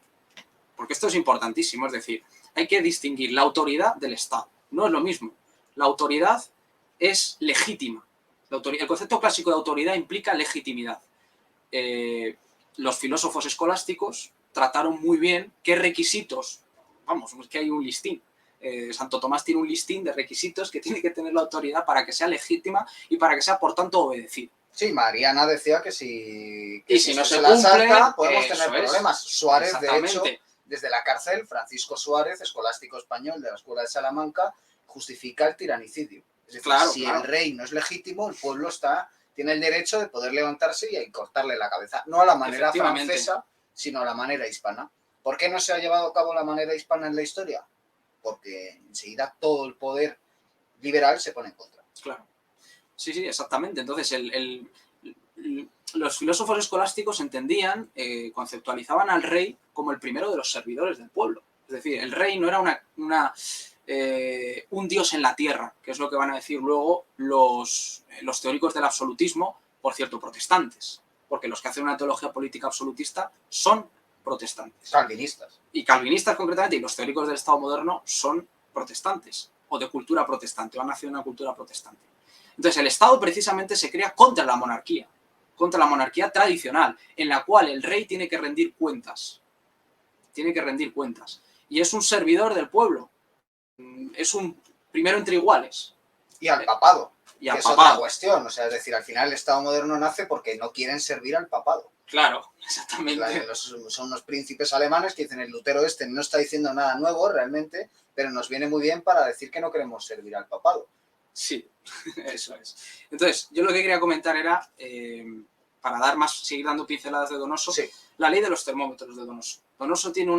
Porque esto es importantísimo, es decir, hay que distinguir la autoridad del Estado. No es lo mismo. La autoridad es legítima. El concepto clásico de autoridad implica legitimidad. Los filósofos escolásticos trataron muy bien qué requisitos, vamos, es que hay un listín. Santo Tomás tiene un listín de requisitos que tiene que tener la autoridad para que sea legítima y para que sea, por tanto, obedecida. Sí, Mariana decía que si no se la cumple, salta, podemos tener problemas. Suárez, de hecho, Exactamente. desde la cárcel, Francisco Suárez, escolástico español de la Escuela de Salamanca, justifica el tiranicidio. Es decir, Claro, si claro. el rey no es legítimo, el pueblo tiene el derecho de poder levantarse y cortarle la cabeza. No a la manera francesa, sino a la manera hispana. ¿Por qué no se ha llevado a cabo la manera hispana en la historia? Porque enseguida todo el poder liberal se pone en contra. Claro. Sí, sí, exactamente. Entonces, los filósofos escolásticos entendían, conceptualizaban al rey como el primero de los servidores del pueblo. Es decir, el rey no era un dios en la tierra, que es lo que van a decir luego los teóricos del absolutismo, por cierto, protestantes, porque los que hacen una teología política absolutista son protestantes. Calvinistas. Y calvinistas concretamente, y los teóricos del Estado moderno son protestantes, o de cultura protestante, o han nacido en una cultura protestante. Entonces, el Estado precisamente se crea contra la monarquía tradicional, en la cual el rey tiene que rendir cuentas. Y es un servidor del pueblo. Es un primero entre iguales. Y al papado. Y al que papado. Es otra cuestión. O sea, es decir, al final el Estado moderno nace porque no quieren servir al papado. Claro, exactamente. Son unos príncipes alemanes que dicen, el Lutero no está diciendo nada nuevo realmente, pero nos viene muy bien para decir que no queremos servir al papado. Sí, eso es. Entonces, yo lo que quería comentar era, para seguir dando pinceladas de Donoso, sí. La ley de los termómetros de Donoso. Donoso tiene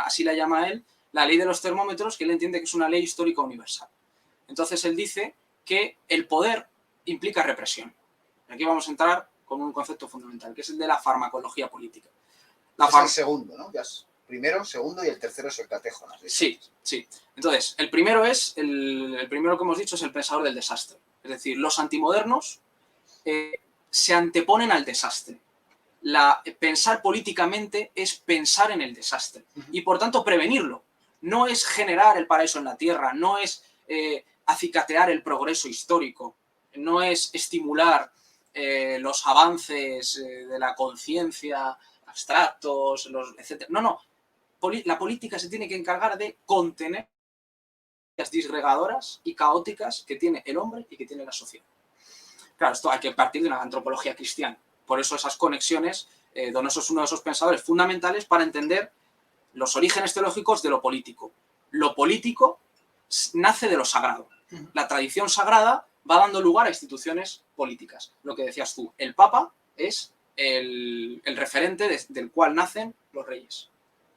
así la llama él, la ley de los termómetros, que él entiende que es una ley histórica universal. Entonces, él dice que el poder implica represión. Aquí vamos a entrar con un concepto fundamental, que es el de la farmacología política. Es el segundo, ¿no? Ya es primero, segundo y el tercero es el catejonas. Sí, sí. Entonces, el primero que hemos dicho es el pensador del desastre. Es decir, los antimodernos se anteponen al desastre. Pensar políticamente es pensar en el desastre y, por tanto, prevenirlo. No es generar el paraíso en la tierra, no es acicatear el progreso histórico, no es estimular los avances de la conciencia abstractos, etc. No. La política se tiene que encargar de contener las disgregadoras y caóticas que tiene el hombre y que tiene la sociedad. Claro, esto hay que partir de una antropología cristiana. Por eso esas conexiones, Donoso es uno de esos pensadores fundamentales para entender los orígenes teológicos de lo político. Lo político nace de lo sagrado. La tradición sagrada va dando lugar a instituciones políticas. Lo que decías tú, el Papa es el referente del cual nacen los reyes.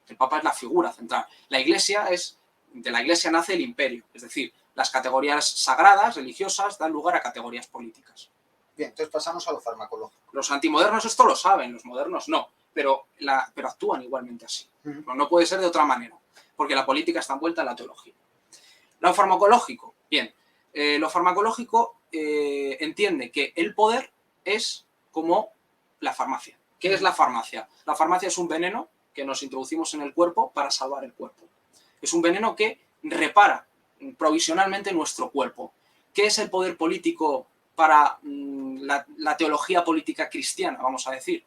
El Papa es la figura central. De la Iglesia nace el imperio, es decir, Las categorías sagradas, religiosas, dan lugar a categorías políticas. Bien, entonces pasamos a lo farmacológico. Los antimodernos esto lo saben, los modernos no, pero actúan igualmente así. No puede ser de otra manera, porque la política está envuelta en la teología. Lo farmacológico, bien, lo farmacológico entiende que el poder es como la farmacia. ¿Qué es la farmacia? La farmacia es un veneno que nos introducimos en el cuerpo para salvar el cuerpo. Es un veneno que repara provisionalmente nuestro cuerpo. ¿Qué es el poder político para la teología política cristiana, vamos a decir?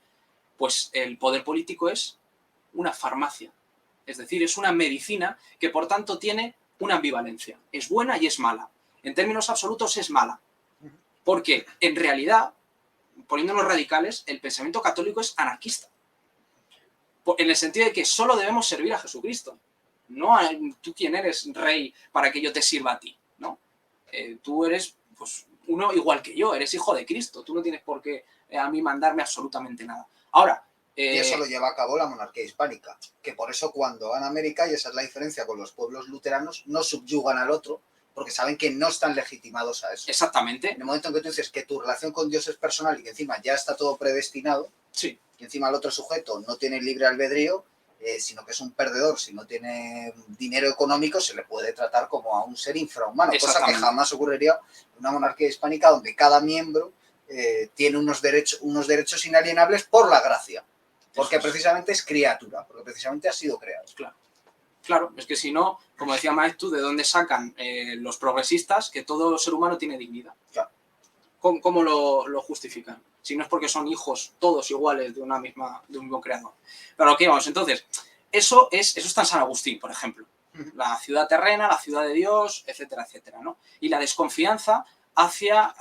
Pues el poder político es una farmacia. Es decir, es una medicina que por tanto tiene una ambivalencia. Es buena y es mala. En términos absolutos es mala. Porque en realidad, poniéndonos radicales, el pensamiento católico es anarquista. En el sentido de que solo debemos servir a Jesucristo. No a tú quién eres rey para que yo te sirva a ti, ¿no? Tú eres pues, uno igual que yo, eres hijo de Cristo. Tú no tienes por qué a mí mandarme absolutamente nada. Ahora, y eso lo lleva a cabo la monarquía hispánica, que por eso cuando van a América, y esa es la diferencia con los pueblos luteranos, no subyugan al otro, porque saben que no están legitimados a eso. Exactamente. En el momento en que tú dices que tu relación con Dios es personal y que encima ya está todo predestinado, sí, y encima el otro sujeto no tiene libre albedrío, sino que es un perdedor, si no tiene dinero económico, se le puede tratar como a un ser infrahumano, cosa que jamás ocurriría en una monarquía hispánica donde cada miembro tiene unos derechos inalienables por la gracia, porque precisamente es criatura, porque precisamente ha sido creado. Claro. Claro, es que si no, como decía Maeztu, ¿de dónde sacan los progresistas que todo ser humano tiene dignidad? Claro. ¿Cómo lo justifican? Si no es porque son hijos todos iguales de un mismo creador. Pero aquí vamos, entonces, eso está en San Agustín, por ejemplo. La ciudad terrena, la ciudad de Dios, etcétera, etcétera, ¿no? Y la desconfianza hacia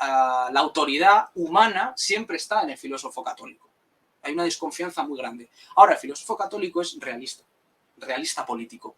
la autoridad humana siempre está en el filósofo católico. Hay una desconfianza muy grande. Ahora, el filósofo católico es realista político.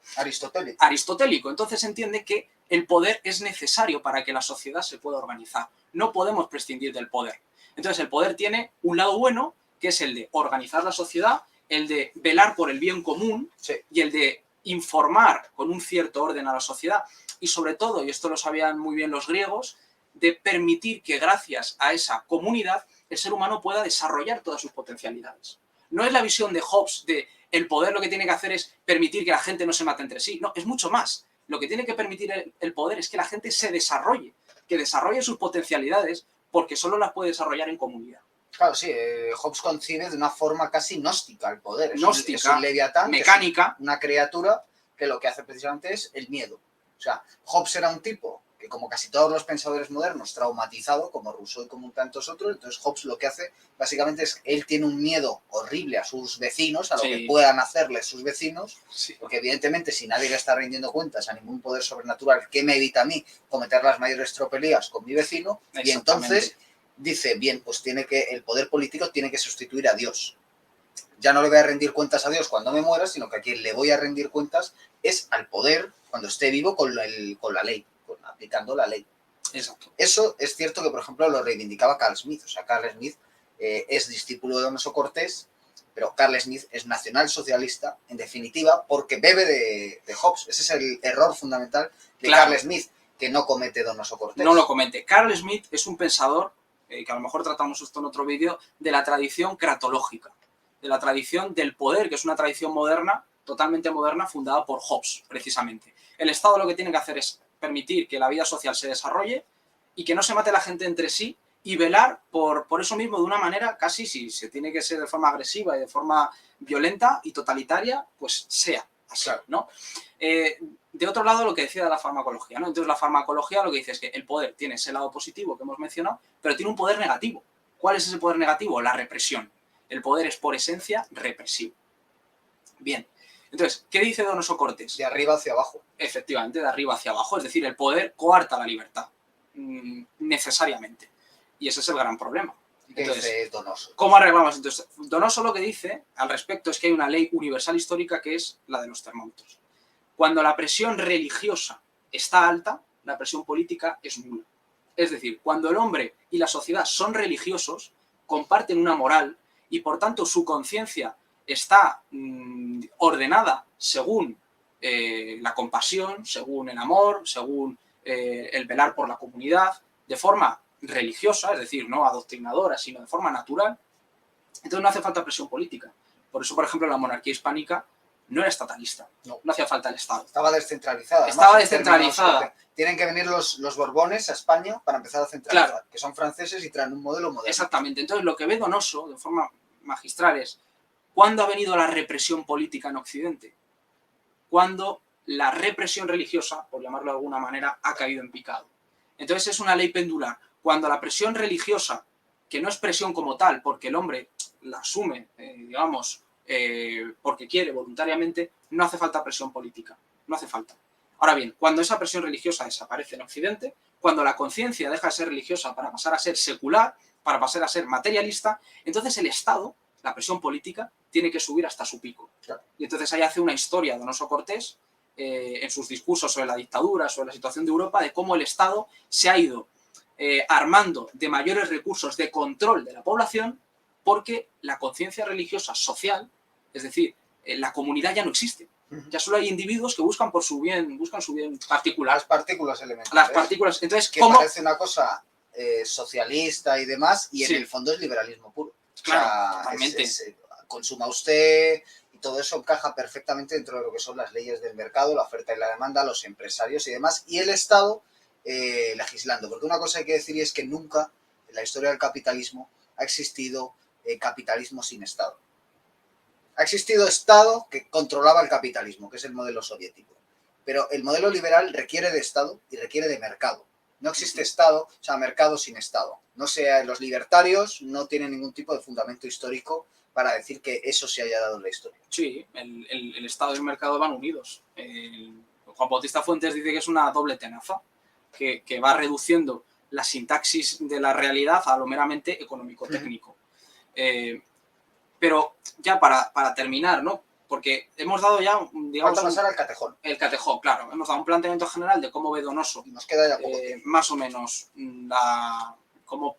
Aristotélico. Entonces entiende que el poder es necesario para que la sociedad se pueda organizar. No podemos prescindir del poder. Entonces el poder tiene un lado bueno, que es el de organizar la sociedad, el de velar por el bien común, sí, y el de informar con un cierto orden a la sociedad. Y sobre todo, y esto lo sabían muy bien los griegos, de permitir que gracias a esa comunidad el ser humano pueda desarrollar todas sus potencialidades. No es la visión de Hobbes de el poder lo que tiene que hacer es permitir que la gente no se mate entre sí. No, es mucho más. Lo que tiene que permitir el poder es que la gente se desarrolle, que desarrolle sus potencialidades, porque solo las puede desarrollar en comunidad. Claro, sí, Hobbes concibe de una forma casi gnóstica el poder. Gnóstica, es un leviatán, mecánica. Es una criatura que lo que hace precisamente es el miedo. O sea, Hobbes era un tipo que, como casi todos los pensadores modernos, traumatizado, como Rousseau y como tantos otros. Entonces Hobbes lo que hace básicamente es que él tiene un miedo horrible a sus vecinos, a lo que puedan hacerle sus vecinos, porque evidentemente si nadie le está rindiendo cuentas a ningún poder sobrenatural que me evita a mí cometer las mayores tropelías con mi vecino, y entonces dice, bien, pues el poder político tiene que sustituir a Dios. Ya no le voy a rendir cuentas a Dios cuando me muera, sino que a quien le voy a rendir cuentas es al poder cuando esté vivo con la ley, aplicando la ley. Exacto. Eso es cierto que, por ejemplo, lo reivindicaba Carl Smith. O sea, Carl Smith es discípulo de Donoso Cortés, pero Carl Smith es nacionalsocialista, en definitiva, porque bebe de Hobbes. Ese es el error fundamental de Carl Smith, que no comete Donoso Cortés. No lo comete. Carl Smith es un pensador, que a lo mejor tratamos esto en otro vídeo, de la tradición cratológica, de la tradición del poder, que es una tradición moderna, totalmente moderna, fundada por Hobbes, precisamente. El Estado lo que tiene que hacer es permitir que la vida social se desarrolle y que no se mate la gente entre sí y velar por eso mismo de una manera casi, si se tiene que ser de forma agresiva y de forma violenta y totalitaria, pues sea así, ¿no? De otro lado, lo que decía de la farmacología, ¿no? Entonces la farmacología lo que dice es que el poder tiene ese lado positivo que hemos mencionado, pero tiene un poder negativo. ¿Cuál es ese poder negativo? La represión. El poder es por esencia represivo. Bien. Entonces, ¿qué dice Donoso Cortés? De arriba hacia abajo. Efectivamente, de arriba hacia abajo. Es decir, el poder coarta la libertad, necesariamente. Y ese es el gran problema. Entonces, ¿qué dice Donoso? ¿Cómo arreglamos? Entonces, Donoso lo que dice al respecto es que hay una ley universal histórica que es la de los termómetros. Cuando la presión religiosa está alta, la presión política es nula. Es decir, cuando el hombre y la sociedad son religiosos, comparten una moral y, por tanto, su conciencia está ordenada según la compasión, según el amor, según el velar por la comunidad de forma religiosa, es decir, no adoctrinadora, sino de forma natural. Entonces no hace falta presión política. Por eso, por ejemplo, la monarquía hispánica no era estatalista, no hacía falta el Estado. Estaba descentralizada. Estaba descentralizada. Tienen que venir los Borbones a España para empezar a centralizar, claro, que son franceses y traen un modelo moderno. Exactamente. Entonces lo que ve Donoso, de forma magistral, es ¿cuándo ha venido la represión política en Occidente? Cuando la represión religiosa, por llamarlo de alguna manera, ha caído en picado. Entonces es una ley pendular. Cuando la presión religiosa, que no es presión como tal, porque el hombre la asume, digamos, porque quiere voluntariamente, no hace falta presión política, no hace falta. Ahora bien, cuando esa presión religiosa desaparece en Occidente, cuando la conciencia deja de ser religiosa para pasar a ser secular, para pasar a ser materialista, entonces el Estado, la presión política, tiene que subir hasta su pico. Claro. Y entonces ahí hace una historia Donoso Cortés, en sus discursos sobre la dictadura, sobre la situación de Europa, de cómo el Estado se ha ido armando de mayores recursos de control de la población porque la conciencia religiosa social, es decir, la comunidad ya no existe. Ya solo hay individuos que buscan su bien particular. Las partículas elementales. Las partículas. Entonces, que parece una cosa socialista y demás, y en el fondo es liberalismo puro. Claro, o sea, totalmente. Consuma usted, y todo eso encaja perfectamente dentro de lo que son las leyes del mercado, la oferta y la demanda, los empresarios y demás, y el Estado legislando. Porque una cosa hay que decir y es que nunca en la historia del capitalismo ha existido capitalismo sin Estado. Ha existido Estado que controlaba el capitalismo, que es el modelo soviético. Pero el modelo liberal requiere de Estado y requiere de mercado. No existe Estado, o sea, mercado sin Estado. No sé, los libertarios no tienen ningún tipo de fundamento histórico para decir que eso se haya dado en la historia. Sí, el Estado y el mercado van unidos. Juan Bautista Fuentes dice que es una doble tenaza, que va reduciendo la sintaxis de la realidad a lo meramente económico-técnico. Pero ya para terminar, ¿no? Porque hemos dado ya, digamos... Falta pasar al catejón. El catejón, claro. Hemos dado un planteamiento general de cómo ve Donoso. Nos queda ya poco tiempo. Más o menos cómo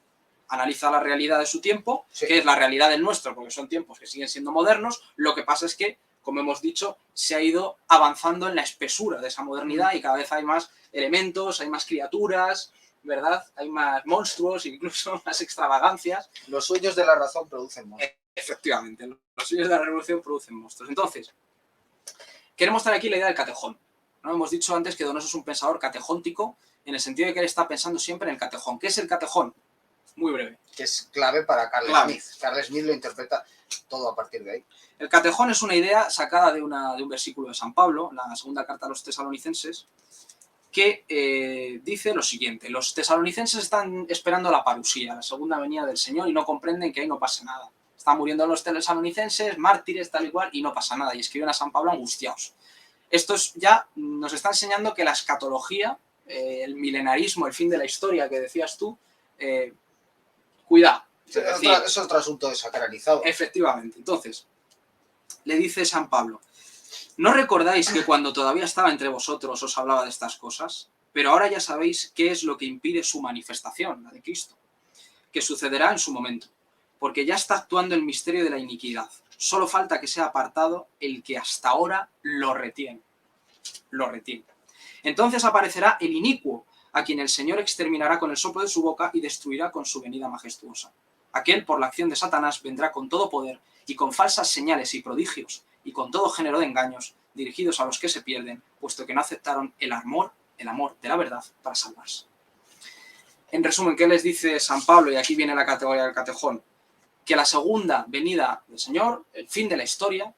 analiza la realidad de su tiempo, sí. Que es la realidad del nuestro, porque son tiempos que siguen siendo modernos. Lo que pasa es que, como hemos dicho, se ha ido avanzando en la espesura de esa modernidad y cada vez hay más elementos, hay más criaturas, ¿verdad? Hay más monstruos, incluso más extravagancias. Los sueños de la razón producen monstruos. Efectivamente, los sueños de la revolución producen monstruos. Entonces, queremos traer aquí la idea del catejón, ¿no? Hemos dicho antes que Donoso es un pensador catejóntico, en el sentido de que él está pensando siempre en el catejón. ¿Qué es el catejón? Muy breve. Que es clave para Carl Smith. Carl Smith lo interpreta todo a partir de ahí. El catejón es una idea sacada de un versículo de San Pablo, la segunda carta a los tesalonicenses, que dice lo siguiente: los tesalonicenses están esperando la parusía, la segunda venida del Señor, y no comprenden que ahí no pasa nada. Están muriendo los tesalonicenses, mártires, tal y cual, y no pasa nada. Y escriben a San Pablo angustiados. Esto ya nos está enseñando que la escatología, el milenarismo, el fin de la historia que decías tú, cuidado. Es otro asunto desacralizado. Efectivamente. Entonces, le dice San Pablo: ¿no recordáis que cuando todavía estaba entre vosotros os hablaba de estas cosas? Pero ahora ya sabéis qué es lo que impide su manifestación, la de Cristo, que sucederá en su momento. Porque ya está actuando el misterio de la iniquidad. Solo falta que sea apartado el que hasta ahora lo retiene. Lo retiene. Entonces aparecerá el inicuo, a quien el Señor exterminará con el soplo de su boca y destruirá con su venida majestuosa. Aquel, por la acción de Satanás, vendrá con todo poder y con falsas señales y prodigios y con todo género de engaños dirigidos a los que se pierden, puesto que no aceptaron el amor de la verdad para salvarse. En resumen, ¿qué les dice San Pablo? Y aquí viene la categoría del catejón. Que la segunda venida del Señor, el fin de la historia,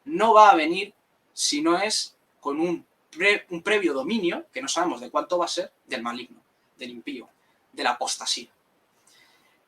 no va a venir si no es con un previo dominio, que no sabemos de cuánto va a ser, del maligno, del impío, de la apostasía.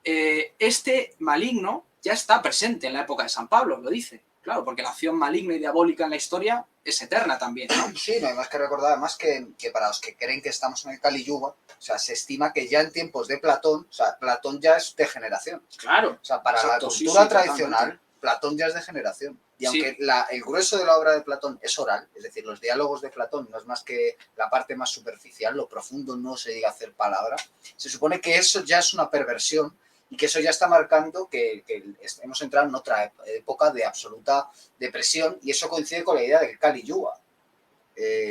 Este maligno ya está presente en la época de San Pablo, lo dice, claro, porque la acción maligna y diabólica en la historia es eterna también, ¿no? Sí, no hay más que recordar además que para los que creen que estamos en el Kali Yuga, o sea, se estima que ya en tiempos de Platón, o sea, Platón ya es degeneración. Claro. O sea, para exacto, la cultura sí, tradicional, totalmente. Platón ya es degeneración. Y aunque el grueso de la obra de Platón es oral, es decir, los diálogos de Platón no es más que la parte más superficial, lo profundo no se llega a hacer palabra, se supone que eso ya es una perversión y que eso ya está marcando que hemos entrado en otra época de absoluta depresión, y eso coincide con la idea del Kali Yuga.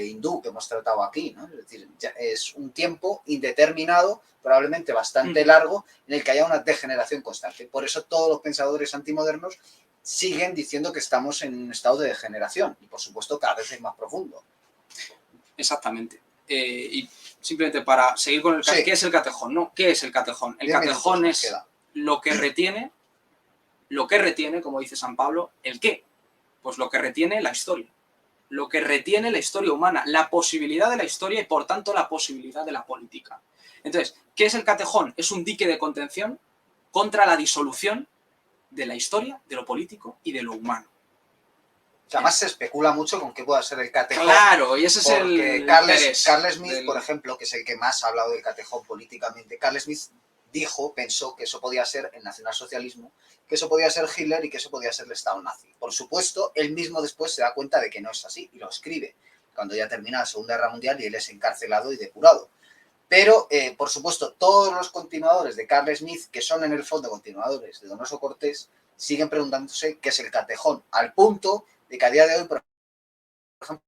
hindú que hemos tratado aquí, ¿no? Es decir, ya es un tiempo indeterminado, probablemente bastante largo, en el que haya una degeneración constante. Por eso todos los pensadores antimodernos siguen diciendo que estamos en un estado de degeneración, y por supuesto cada vez es más profundo. Exactamente. Y simplemente para seguir con el Sí. ¿qué es el catejón? ¿No? ¿Qué es el catejón? El catejón es lo que retiene, como dice San Pablo, ¿el qué? Pues lo que retiene la historia. Lo que retiene la historia humana, la posibilidad de la historia y por tanto la posibilidad de la política. Entonces, ¿qué es el catejón? Es un dique de contención contra la disolución de la historia, de lo político y de lo humano. Además se especula mucho con qué pueda ser el catejón. Claro, y ese es el Carl Smith, por ejemplo, que es el que más ha hablado del catejón políticamente, Carl Smith pensó que eso podía ser el nacionalsocialismo, que eso podía ser Hitler y que eso podía ser el Estado nazi. Por supuesto, él mismo después se da cuenta de que no es así y lo escribe, cuando ya termina la Segunda Guerra Mundial y él es encarcelado y depurado. Pero, por supuesto, todos los continuadores de Carl Smith, que son en el fondo continuadores de Donoso Cortés, siguen preguntándose qué es el catejón, al punto de que a día de hoy, por ejemplo,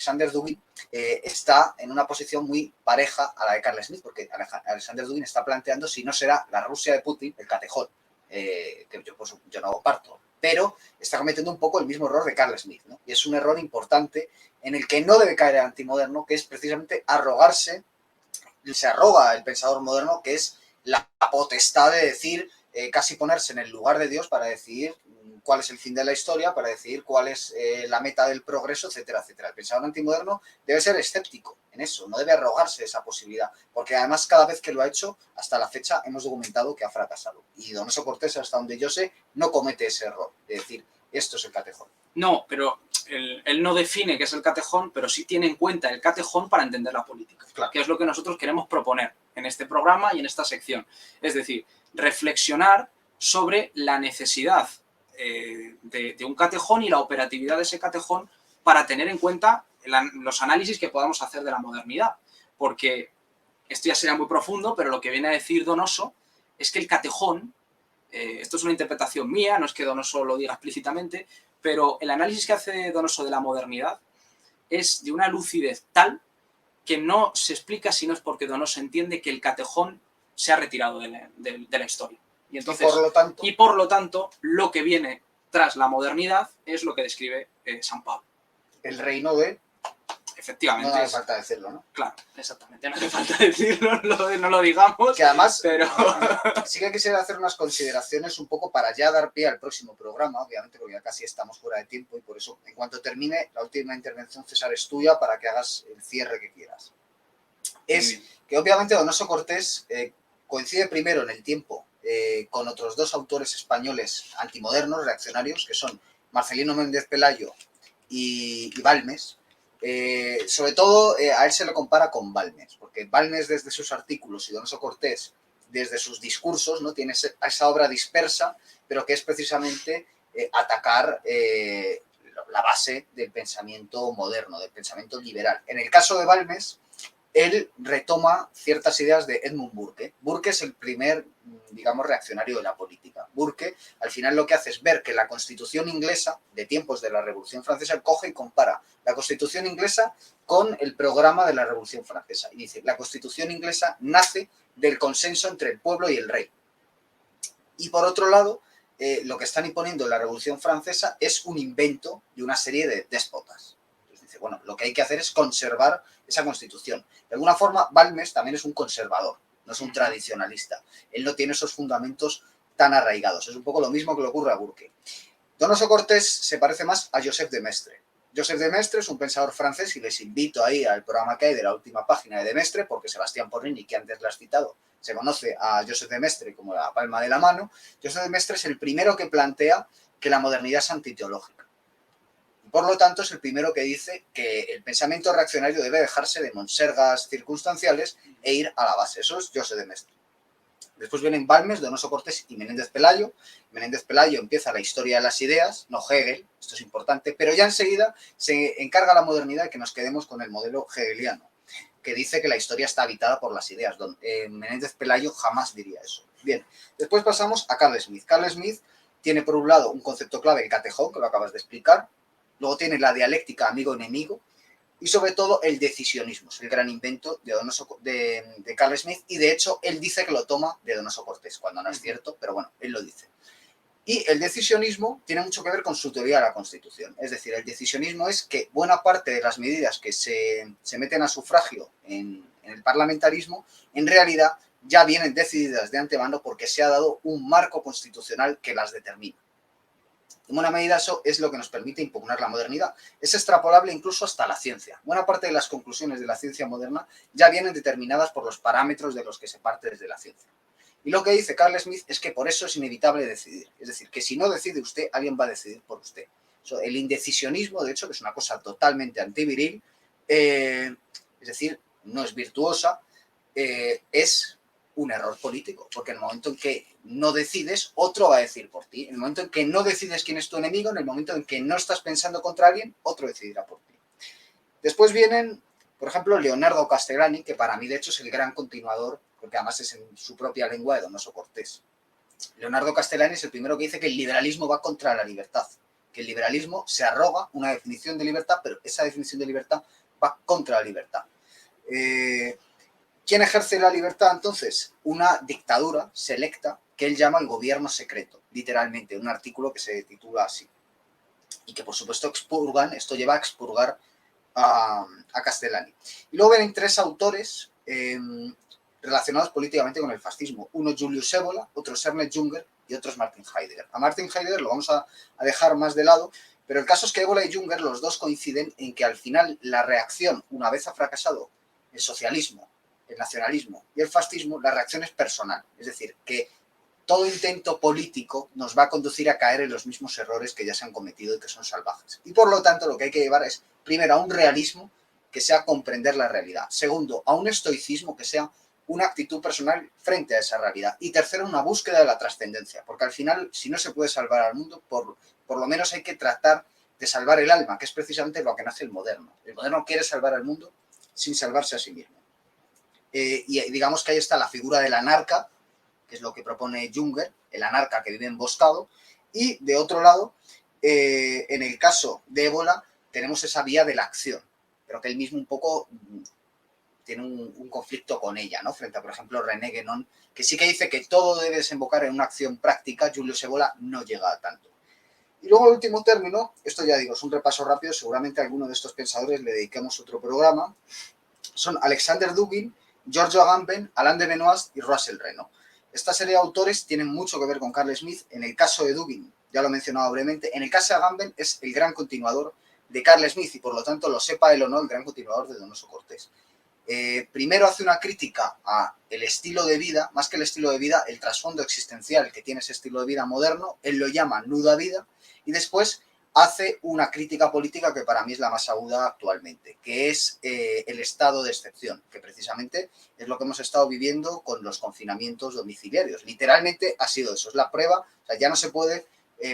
Alexander Dugin está en una posición muy pareja a la de Carl Smith, porque Alexander Dugin está planteando si no será la Rusia de Putin el catejón, que yo no comparto, pero está cometiendo un poco el mismo error de Carl Smith, ¿no? Y es un error importante en el que no debe caer el antimoderno, que es precisamente se arroga el pensador moderno, que es la potestad de decir, casi ponerse en el lugar de Dios para decidir cuál es el fin de la historia, para decidir cuál es la meta del progreso, etcétera, etcétera. El pensador antimoderno debe ser escéptico en eso, no debe arrogarse esa posibilidad, porque además cada vez que lo ha hecho, hasta la fecha hemos documentado que ha fracasado. Y Donoso Cortés, hasta donde yo sé, no comete ese error de decir, esto es el catejón. No, pero él no define qué es el catejón, pero sí tiene en cuenta el catejón para entender la política, claro, que es lo que nosotros queremos proponer en este programa y en esta sección. Es decir, reflexionar sobre la necesidad de un catejón y la operatividad de ese catejón para tener en cuenta los análisis que podamos hacer de la modernidad. Porque esto ya será muy profundo, pero lo que viene a decir Donoso es que el catejón, esto es una interpretación mía, no es que Donoso lo diga explícitamente, pero el análisis que hace Donoso de la modernidad es de una lucidez tal que no se explica si no es porque Donoso entiende que el catejón se ha retirado de la historia. Y, entonces, y por lo tanto, lo que viene tras la modernidad es lo que describe San Pablo. El reino de... Efectivamente. No hace falta decirlo, ¿no? Claro, exactamente. No hace falta decirlo, no lo digamos. Que además, pero... sí que quisiera hacer unas consideraciones un poco para ya dar pie al próximo programa, obviamente, porque ya casi estamos fuera de tiempo y por eso, en cuanto termine la última intervención, César, es tuya para que hagas el cierre que quieras. Es que obviamente Donoso Cortés coincide primero en el tiempo con otros dos autores españoles antimodernos, reaccionarios, que son Marcelino Méndez Pelayo y Balmes. Sobre todo a él se lo compara con Balmes, porque Balmes desde sus artículos y Donoso Cortés desde sus discursos, ¿no? Tiene esa obra dispersa, pero que es precisamente atacar la base del pensamiento moderno, del pensamiento liberal. En el caso de Balmes, él retoma ciertas ideas de Edmund Burke. Burke es el primer, digamos, reaccionario de la política. Burke, al final, lo que hace es ver que la Constitución inglesa, de tiempos de la Revolución Francesa, coge y compara la Constitución inglesa con el programa de la Revolución Francesa. Y dice, la Constitución inglesa nace del consenso entre el pueblo y el rey. Y por otro lado, lo que están imponiendo en la Revolución Francesa es un invento de una serie de déspotas. Entonces dice, bueno, lo que hay que hacer es conservar esa Constitución. De alguna forma, Balmes también es un conservador, no es un tradicionalista. Él no tiene esos fundamentos tan arraigados. Es un poco lo mismo que le ocurre a Burke. Donoso Cortés se parece más a Joseph de Maistre. Joseph de Maistre es un pensador francés y les invito ahí al programa que hay de la última página de Maistre, porque Sebastián Porrini, que antes lo has citado, se conoce a Joseph de Maistre como la palma de la mano. Joseph de Maistre es el primero que plantea que la modernidad es antiteológica. Por lo tanto, es el primero que dice que el pensamiento reaccionario debe dejarse de monsergas circunstanciales e ir a la base. Eso es Joseph de Maistre. Después vienen Balmes, Donoso Cortés y Menéndez Pelayo. Menéndez Pelayo empieza la historia de las ideas, no Hegel, esto es importante, pero ya enseguida se encarga la modernidad de que nos quedemos con el modelo hegeliano, que dice que la historia está habitada por las ideas. Menéndez Pelayo jamás diría eso. Bien, después pasamos a Carl Smith. Carl Smith tiene por un lado un concepto clave, el catejón, que lo acabas de explicar, Luego tiene la dialéctica amigo-enemigo y sobre todo el decisionismo, es el gran invento de Carl Smith, y de hecho él dice que lo toma de Donoso Cortés, cuando no es cierto, pero bueno, él lo dice. Y el decisionismo tiene mucho que ver con su teoría de la Constitución. Es decir, el decisionismo es que buena parte de las medidas que se meten a sufragio en el parlamentarismo, en realidad ya vienen decididas de antemano porque se ha dado un marco constitucional que las determina. En buena medida eso es lo que nos permite impugnar la modernidad. Es extrapolable incluso hasta la ciencia. Buena parte de las conclusiones de la ciencia moderna ya vienen determinadas por los parámetros de los que se parte desde la ciencia. Y lo que dice Carl Smith es que por eso es inevitable decidir. Es decir, que si no decide usted, alguien va a decidir por usted. El indecisionismo, de hecho, que es una cosa totalmente antiviril, es decir, no es virtuosa, es un error político, porque en el momento en que no decides, otro va a decir por ti. En el momento en que no decides quién es tu enemigo, en el momento en que no estás pensando contra alguien, otro decidirá por ti. Después vienen, por ejemplo, Leonardo Castellani, que para mí de hecho es el gran continuador, porque además es en su propia lengua de Donoso Cortés. Leonardo Castellani es el primero que dice que el liberalismo va contra la libertad, que el liberalismo se arroga una definición de libertad, pero esa definición de libertad va contra la libertad. ¿Quién ejerce la libertad entonces? Una dictadura selecta que él llama el gobierno secreto, literalmente, un artículo que se titula así. Y que por supuesto expurgan, esto lleva a expurgar a Castellani. Y luego vienen tres autores relacionados políticamente con el fascismo. Uno Julius Evola, otro es Ernest Junger y otro es Martin Heidegger. A Martin Heidegger lo vamos a dejar más de lado, pero el caso es que Evola y Junger, los dos coinciden en que al final la reacción, una vez ha fracasado el socialismo, el nacionalismo y el fascismo, la reacción es personal. Es decir, que todo intento político nos va a conducir a caer en los mismos errores que ya se han cometido y que son salvajes. Y por lo tanto lo que hay que llevar es, primero, a un realismo que sea comprender la realidad. Segundo, a un estoicismo que sea una actitud personal frente a esa realidad. Y tercero, una búsqueda de la trascendencia. Porque al final, si no se puede salvar al mundo, por lo menos hay que tratar de salvar el alma, que es precisamente lo que nace el moderno. El moderno quiere salvar al mundo sin salvarse a sí mismo. Y digamos que ahí está la figura del anarca, que es lo que propone Junger, el anarca que vive emboscado, y de otro lado, en el caso de Ébola, tenemos esa vía de la acción, pero que él mismo un poco tiene un conflicto con ella, ¿no? Frente a, por ejemplo, René Guénon, que sí que dice que todo debe desembocar en una acción práctica. Julius Evola no llega a tanto. Y luego el último término, esto ya digo, es un repaso rápido, seguramente a alguno de estos pensadores le dediquemos otro programa, son Alexander Dugin, Giorgio Agamben, Alain de Benoist y Russell Renaud. Esta serie de autores tienen mucho que ver con Carl Smith. En el caso de Dugin, ya lo he mencionado brevemente, en el caso de Agamben es el gran continuador de Carl Smith y por lo tanto, lo sepa él o no, el gran continuador de Donoso Cortés. Primero hace una crítica a el estilo de vida, más que el estilo de vida, el trasfondo existencial que tiene ese estilo de vida moderno, él lo llama nuda vida, y después hace una crítica política que para mí es la más aguda actualmente, que es el estado de excepción, que precisamente es lo que hemos estado viviendo con los confinamientos domiciliarios. Literalmente ha sido eso, es la prueba, o sea, ya no se puede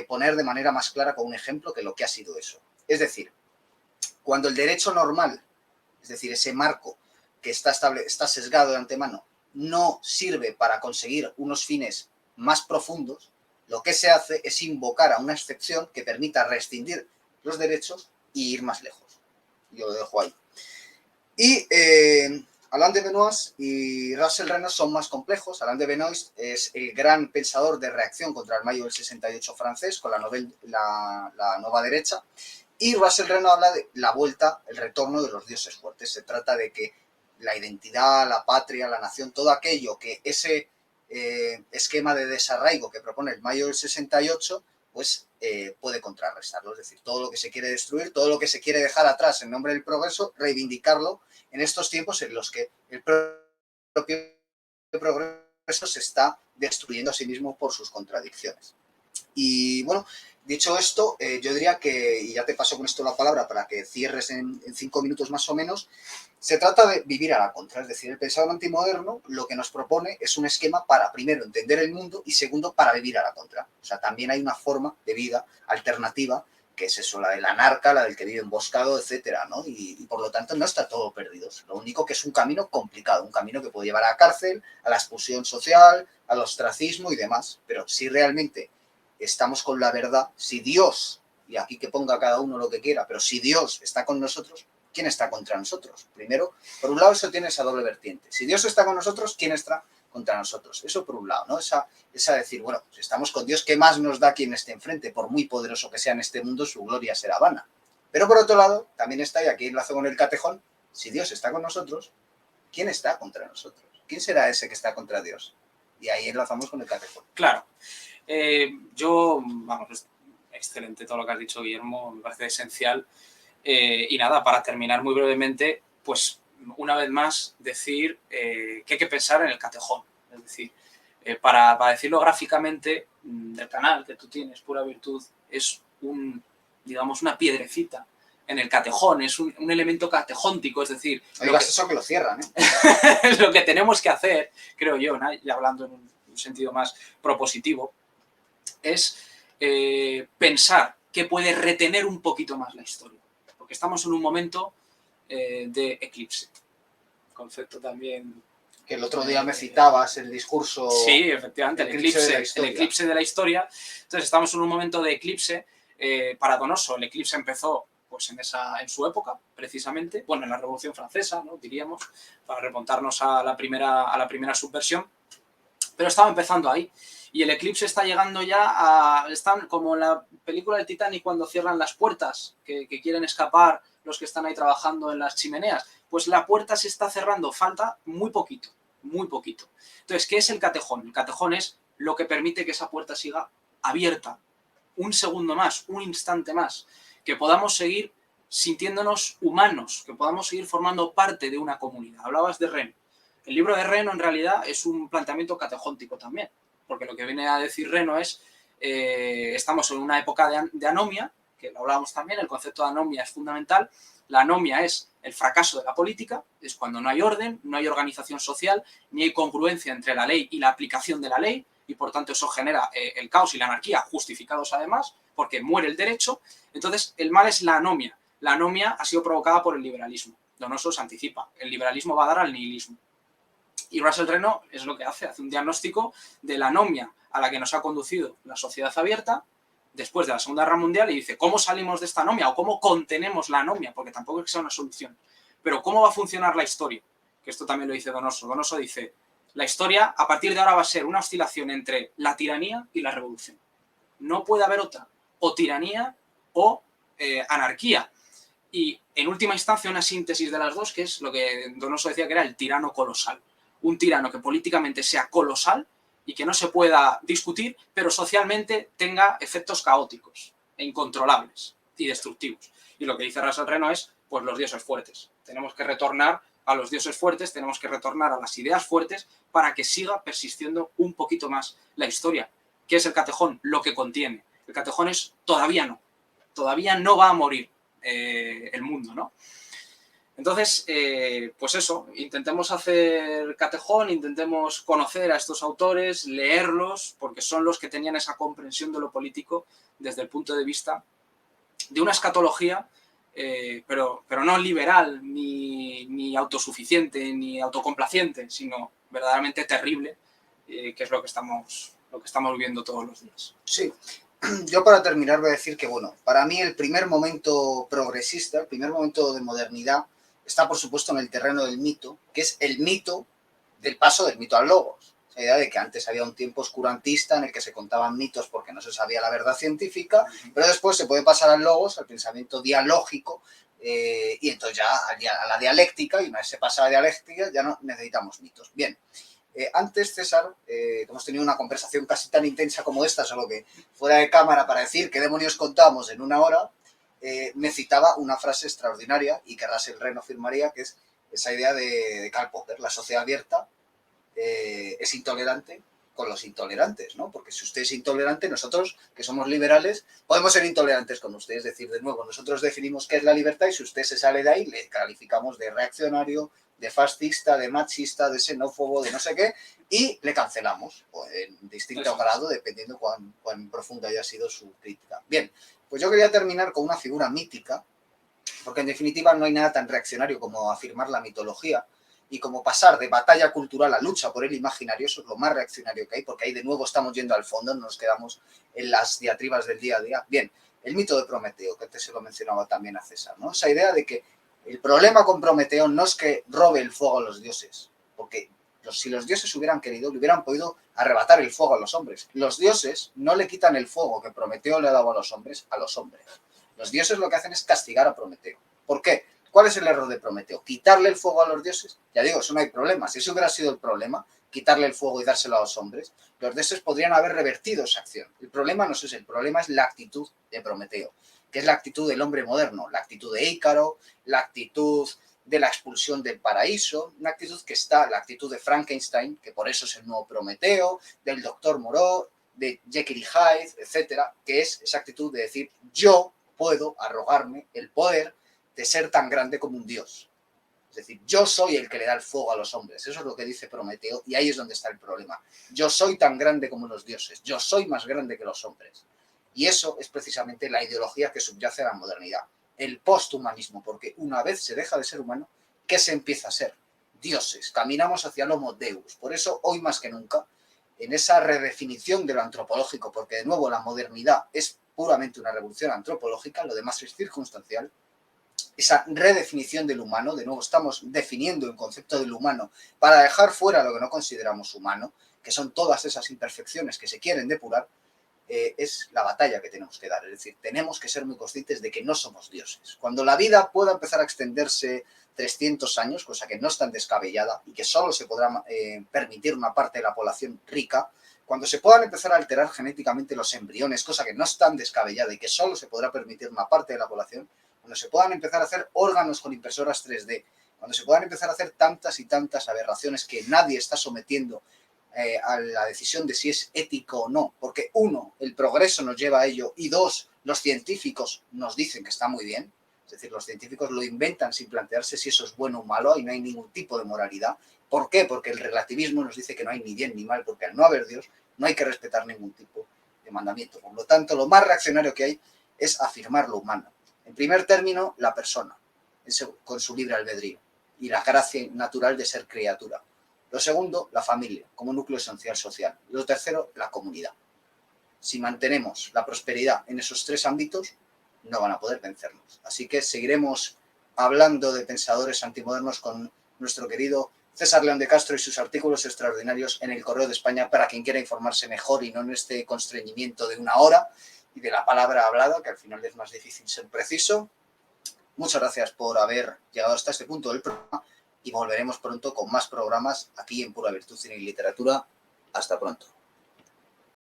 poner de manera más clara con un ejemplo que lo que ha sido eso. Es decir, cuando el derecho normal, es decir, ese marco que está sesgado de antemano, no sirve para conseguir unos fines más profundos, lo que se hace es invocar a una excepción que permita rescindir los derechos y ir más lejos. Yo lo dejo ahí. Y Alain de Benoist y Russell Renaud son más complejos. Alain de Benoist es el gran pensador de reacción contra el mayo del 68 francés, con la nueva derecha. Y Russell Renaud habla de la vuelta, el retorno de los dioses fuertes. Se trata de que la identidad, la patria, la nación, todo aquello que ese esquema de desarraigo que propone el mayo del 68, pues puede contrarrestarlo. Es decir, todo lo que se quiere destruir, todo lo que se quiere dejar atrás en nombre del progreso, reivindicarlo en estos tiempos en los que el propio progreso se está destruyendo a sí mismo por sus contradicciones. Y bueno, dicho esto, yo diría que, y ya te paso con esto la palabra para que cierres en 5 minutos más o menos, se trata de vivir a la contra. Es decir, el pensador antimoderno lo que nos propone es un esquema para, primero, entender el mundo y, segundo, para vivir a la contra. O sea, también hay una forma de vida alternativa, que es eso, la del anarca, la del que vive emboscado, etcétera, ¿no? Y por lo tanto no está todo perdido. Lo único que es un camino complicado, un camino que puede llevar a la cárcel, a la expulsión social, al ostracismo y demás. Pero si realmente estamos con la verdad, si Dios y aquí que ponga cada uno lo que quiera, pero si Dios está con nosotros, ¿quién está contra nosotros? Primero, por un lado eso tiene esa doble vertiente. Si Dios está con nosotros, ¿quién está contra nosotros? Eso por un lado, ¿no? Esa decir, bueno, si estamos con Dios, ¿qué más nos da quien esté enfrente? Por muy poderoso que sea en este mundo, su gloria será vana. Pero por otro lado, también está, y aquí enlazo con el catejón, si Dios está con nosotros, ¿quién está contra nosotros? ¿Quién será ese que está contra Dios? Y ahí enlazamos con el catejón. Claro. Vamos, es excelente todo lo que has dicho, Guillermo, me parece esencial. Y nada, para terminar muy brevemente, pues una vez más decir que hay que pensar en el catejón. Es decir, para decirlo gráficamente, el canal que tú tienes, Pura Virtud, es digamos, una piedrecita en el catejón, es un elemento catejóntico, es decir... Oigas, eso que lo cierran, ¿eh? Lo que tenemos que hacer, creo yo, ¿no? Y hablando en un sentido más propositivo, es pensar que puede retener un poquito más la historia. Porque estamos en un momento de eclipse. Concepto también... Que el otro día me citabas el discurso... Sí, efectivamente, el eclipse de la historia. Entonces estamos en un momento de eclipse paradonoso. El eclipse empezó pues en su época, precisamente, bueno, en la Revolución Francesa, ¿no? Diríamos, para remontarnos a la primera subversión, pero estaba empezando ahí. Y el eclipse está llegando ya están como en la película del Titanic cuando cierran las puertas, que quieren escapar los que están ahí trabajando en las chimeneas. Pues la puerta se está cerrando, falta muy poquito, muy poquito. Entonces, ¿qué es el catejón? El catejón es lo que permite que esa puerta siga abierta un segundo más, un instante más, que podamos seguir sintiéndonos humanos, que podamos seguir formando parte de una comunidad. Hablabas de Reno. El libro de Reno en realidad es un planteamiento catejóntico también, porque lo que viene a decir Reno es estamos en una época de anomia, que lo hablábamos también, el concepto de anomia es fundamental. La anomia es el fracaso de la política, es cuando no hay orden, no hay organización social, ni hay congruencia entre la ley y la aplicación de la ley, y por tanto eso genera el caos y la anarquía, justificados además, porque muere el derecho. Entonces el mal es la anomia. La anomia ha sido provocada por el liberalismo. Donoso se anticipa. El liberalismo va a dar al nihilismo. Y Russell Reno es lo que hace un diagnóstico de la anomia a la que nos ha conducido la sociedad abierta después de la Segunda Guerra Mundial y dice cómo salimos de esta anomia o cómo contenemos la anomia, porque tampoco es que sea una solución. Pero cómo va a funcionar la historia, que esto también lo dice Donoso. Donoso dice, la historia a partir de ahora va a ser una oscilación entre la tiranía y la revolución. No puede haber otra, o tiranía o anarquía. Y en última instancia una síntesis de las dos, que es lo que Donoso decía que era el tirano colosal. Un tirano que políticamente sea colosal y que no se pueda discutir, pero socialmente tenga efectos caóticos e incontrolables y destructivos. Y lo que dice Russell Reno es, pues los dioses fuertes. Tenemos que retornar a los dioses fuertes, tenemos que retornar a las ideas fuertes para que siga persistiendo un poquito más la historia. ¿Qué es el catejón? Lo que contiene. El catejón es todavía no va a morir el mundo, ¿no? Entonces, pues eso, intentemos hacer catejón, intentemos conocer a estos autores, leerlos, porque son los que tenían esa comprensión de lo político desde el punto de vista de una escatología, pero no liberal, ni autosuficiente, ni autocomplaciente, sino verdaderamente terrible, que es lo que estamos viviendo todos los días. Sí. Yo para terminar voy a decir que, bueno, para mí el primer momento progresista, el primer momento de modernidad, está por supuesto en el terreno del mito, que es el mito del paso del mito al logos. La idea de que antes había un tiempo oscurantista en el que se contaban mitos porque no se sabía la verdad científica, pero después se puede pasar al logos, al pensamiento dialógico, y entonces ya a la dialéctica, y una vez se pasa a la dialéctica ya no necesitamos mitos. Bien. Antes, César, hemos tenido una conversación casi tan intensa como esta, solo que fuera de cámara para decir qué demonios contamos en una hora, me citaba una frase extraordinaria y que Russell Reno firmaría, que es esa idea de Karl Popper, la sociedad abierta es intolerante con los intolerantes, ¿no? Porque si usted es intolerante, nosotros, que somos liberales, podemos ser intolerantes con usted. Es decir, de nuevo, nosotros definimos qué es la libertad y si usted se sale de ahí, le calificamos de reaccionario, de fascista, de machista, de xenófobo, de no sé qué, y le cancelamos en distinto grado, dependiendo cuán profunda haya sido su crítica. Bien, pues yo quería terminar con una figura mítica, porque en definitiva no hay nada tan reaccionario como afirmar la mitología, y como pasar de batalla cultural a lucha por el imaginario, eso es lo más reaccionario que hay, porque ahí de nuevo estamos yendo al fondo, no nos quedamos en las diatribas del día a día. Bien, el mito de Prometeo, que antes se lo mencionaba también a César, ¿no? Esa idea de que el problema con Prometeo no es que robe el fuego a los dioses, porque si los dioses hubieran querido, le hubieran podido arrebatar el fuego a los hombres. Los dioses no le quitan el fuego que Prometeo le ha dado a los hombres. Los dioses lo que hacen es castigar a Prometeo. ¿Por qué? ¿Cuál es el error de Prometeo? ¿Quitarle el fuego a los dioses? Ya digo, eso no hay problema. Si eso hubiera sido el problema, quitarle el fuego y dárselo a los hombres, los dioses podrían haber revertido esa acción. El problema no es ese, el problema es la actitud de Prometeo, que es la actitud del hombre moderno, la actitud de Ícaro, la actitud de la expulsión del paraíso, una actitud que está, la actitud de Frankenstein, que por eso es el nuevo Prometeo, del doctor Moreau, de Jekyll y Hyde, etcétera, que es esa actitud de decir, yo puedo arrogarme el poder de ser tan grande como un dios. Es decir, yo soy el que le da el fuego a los hombres. Eso es lo que dice Prometeo y ahí es donde está el problema. Yo soy tan grande como los dioses. Yo soy más grande que los hombres. Y eso es precisamente la ideología que subyace a la modernidad. El posthumanismo, porque una vez se deja de ser humano, ¿qué se empieza a ser? Dioses. Caminamos hacia el Homo Deus. Por eso, hoy más que nunca, en esa redefinición de lo antropológico, porque de nuevo la modernidad es puramente una revolución antropológica, lo demás es circunstancial, esa redefinición del humano, de nuevo estamos definiendo el concepto del humano para dejar fuera lo que no consideramos humano, que son todas esas imperfecciones que se quieren depurar, es la batalla que tenemos que dar. Es decir, tenemos que ser muy conscientes de que no somos dioses. Cuando la vida pueda empezar a extenderse 300 años, cosa que no es tan descabellada y que solo se podrá permitir una parte de la población rica, cuando se puedan empezar a alterar genéticamente los embriones, cosa que no es tan descabellada y que solo se podrá permitir una parte de la población, cuando se puedan empezar a hacer órganos con impresoras 3D, cuando se puedan empezar a hacer tantas y tantas aberraciones que nadie está sometiendo a la decisión de si es ético o no, porque uno, el progreso nos lleva a ello y dos, los científicos nos dicen que está muy bien, es decir, los científicos lo inventan sin plantearse si eso es bueno o malo y no hay ningún tipo de moralidad. ¿Por qué? Porque el relativismo nos dice que no hay ni bien ni mal, porque al no haber Dios no hay que respetar ningún tipo de mandamiento. Por lo tanto, lo más reaccionario que hay es afirmar lo humano. En primer término, la persona, con su libre albedrío y la gracia natural de ser criatura. Lo segundo, la familia, como núcleo esencial social. Y lo tercero, la comunidad. Si mantenemos la prosperidad en esos tres ámbitos, no van a poder vencernos. Así que seguiremos hablando de pensadores antimodernos con nuestro querido César León de Castro y sus artículos extraordinarios en el Correo de España para quien quiera informarse mejor y no en este constreñimiento de una hora y de la palabra hablada, que al final es más difícil ser preciso. Muchas gracias por haber llegado hasta este punto del programa y volveremos pronto con más programas aquí en Pura Virtud, Cine y Literatura. Hasta pronto.